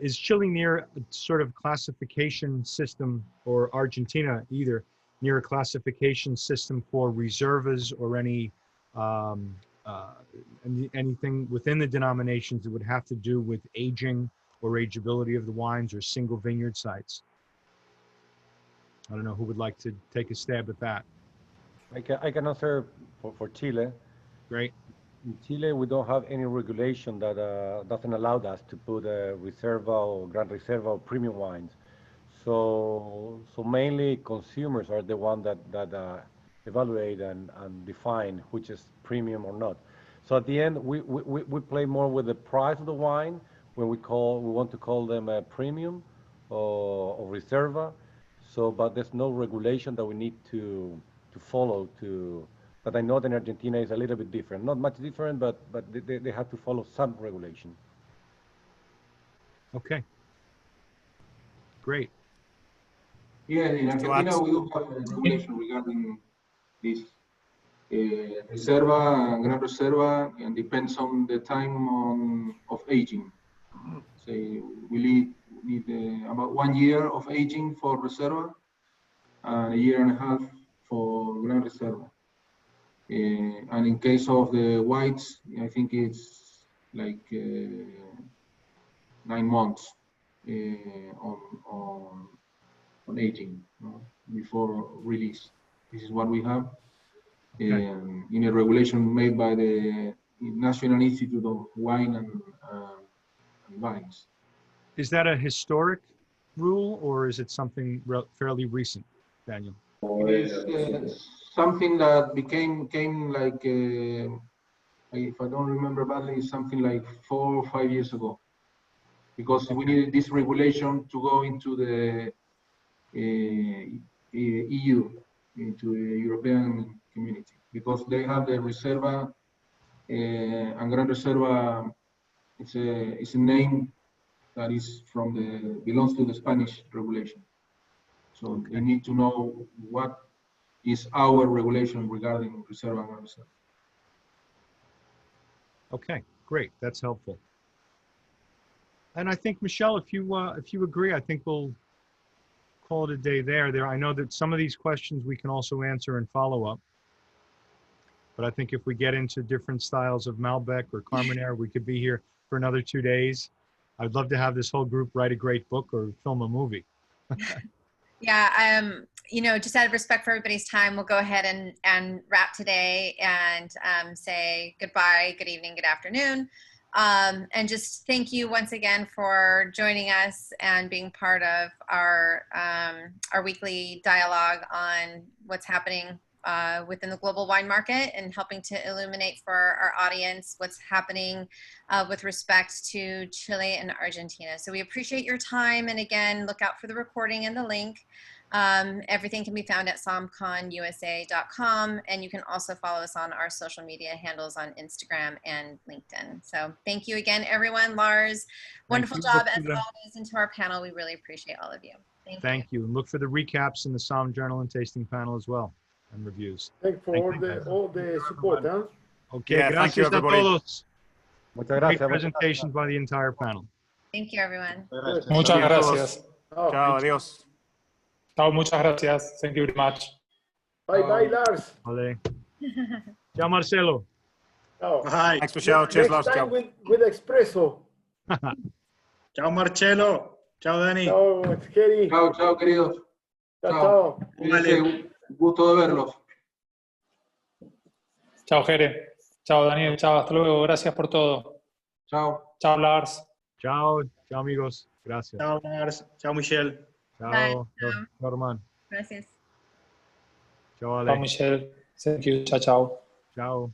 Is Chile near a sort of classification system, or Argentina either, near a classification system for reservas or anything within the denominations that would have to do with aging or ageability of the wines, or single vineyard sites? I don't know who would like to take a stab at that. I can answer for Chile. Great. In Chile, we don't have any regulation that doesn't allow us to put Reserva or Gran Reserva or premium wines. So mainly consumers are the one that evaluate and define which is premium or not. So at the end, we play more with the price of the wine when we want to call them a premium or Reserva. So, but there's no regulation that we need to follow but I know that in Argentina is a little bit different. Not much different, but they have to follow some regulation. Okay. Great. Yeah, in Argentina we do have a regulation regarding this Reserva and Gran Reserva, and depends on the time of aging. So we need about 1 year of aging for Reserva and 1.5 years for Gran Reserva. And in case of the whites, I think it's like 9 months on aging before release. This is what we have in a regulation made by the National Institute of Wine and Vines. Is that a historic rule, or is it something fairly recent, Daniel? It is something that came like, if I don't remember badly, something like 4 or 5 years ago, because we needed this regulation to go into the EU, into the European community, because they have the Reserva and Gran Reserva. It's a name that is belongs to the Spanish regulation. So they need to know what is our regulation regarding Reserva and Gran Reserva. Okay, great. That's helpful. And I think, Michelle, if you agree, I think we'll call it a day there. I know that some of these questions we can also answer in follow-up. But I think if we get into different styles of Malbec or Carmenere, we could be here for another 2 days. I'd love to have this whole group write a great book or film a movie. Yeah, you know, just out of respect for everybody's time, we'll go ahead and wrap today and say goodbye, good evening, good afternoon. And just thank you once again for joining us and being part of our weekly dialogue on what's happening within the global wine market and helping to illuminate for our audience what's happening with respect to Chile and Argentina. So we appreciate your time. And again, look out for the recording and the link. Everything can be found at sommconusa.com, and you can also follow us on our social media handles on Instagram and LinkedIn. So thank you again, everyone. Lars, wonderful job as always, and to our panel, we really appreciate all of you. Thank you. And look for the recaps in the Somm Journal and Tasting Panel as well, and reviews. Thanks for all the support. Huh? Okay, yeah, thank you, gracias a everybody. todos. Muchas Great gracias. presentations by the entire panel. Thank you, everyone. Muchas gracias. Chao, adiós. Chao, muchas gracias. Thank you very much. Bye bye, Lars. Vale. Ciao, Marcelo. Ciao. Bye. Thanks, Michelle. Cheers, Lars. Next time Ciao. with espresso. Ciao, Marcelo. Ciao, Dani. Ciao, Kerry. Chao, chao, queridos. Ciao. Vale. Un gusto de verlos. Chao, Jere. Chao, Daniel. Chao, hasta luego. Gracias por todo. Chao. Chao, Lars. Chao, chao, amigos. Gracias. Ciao, Lars. Ciao, Michelle. Chao, Bye. chao, Román. Gracias. Chao, Ale. Chao, Michelle. Thank you. Chao, chao. Chao.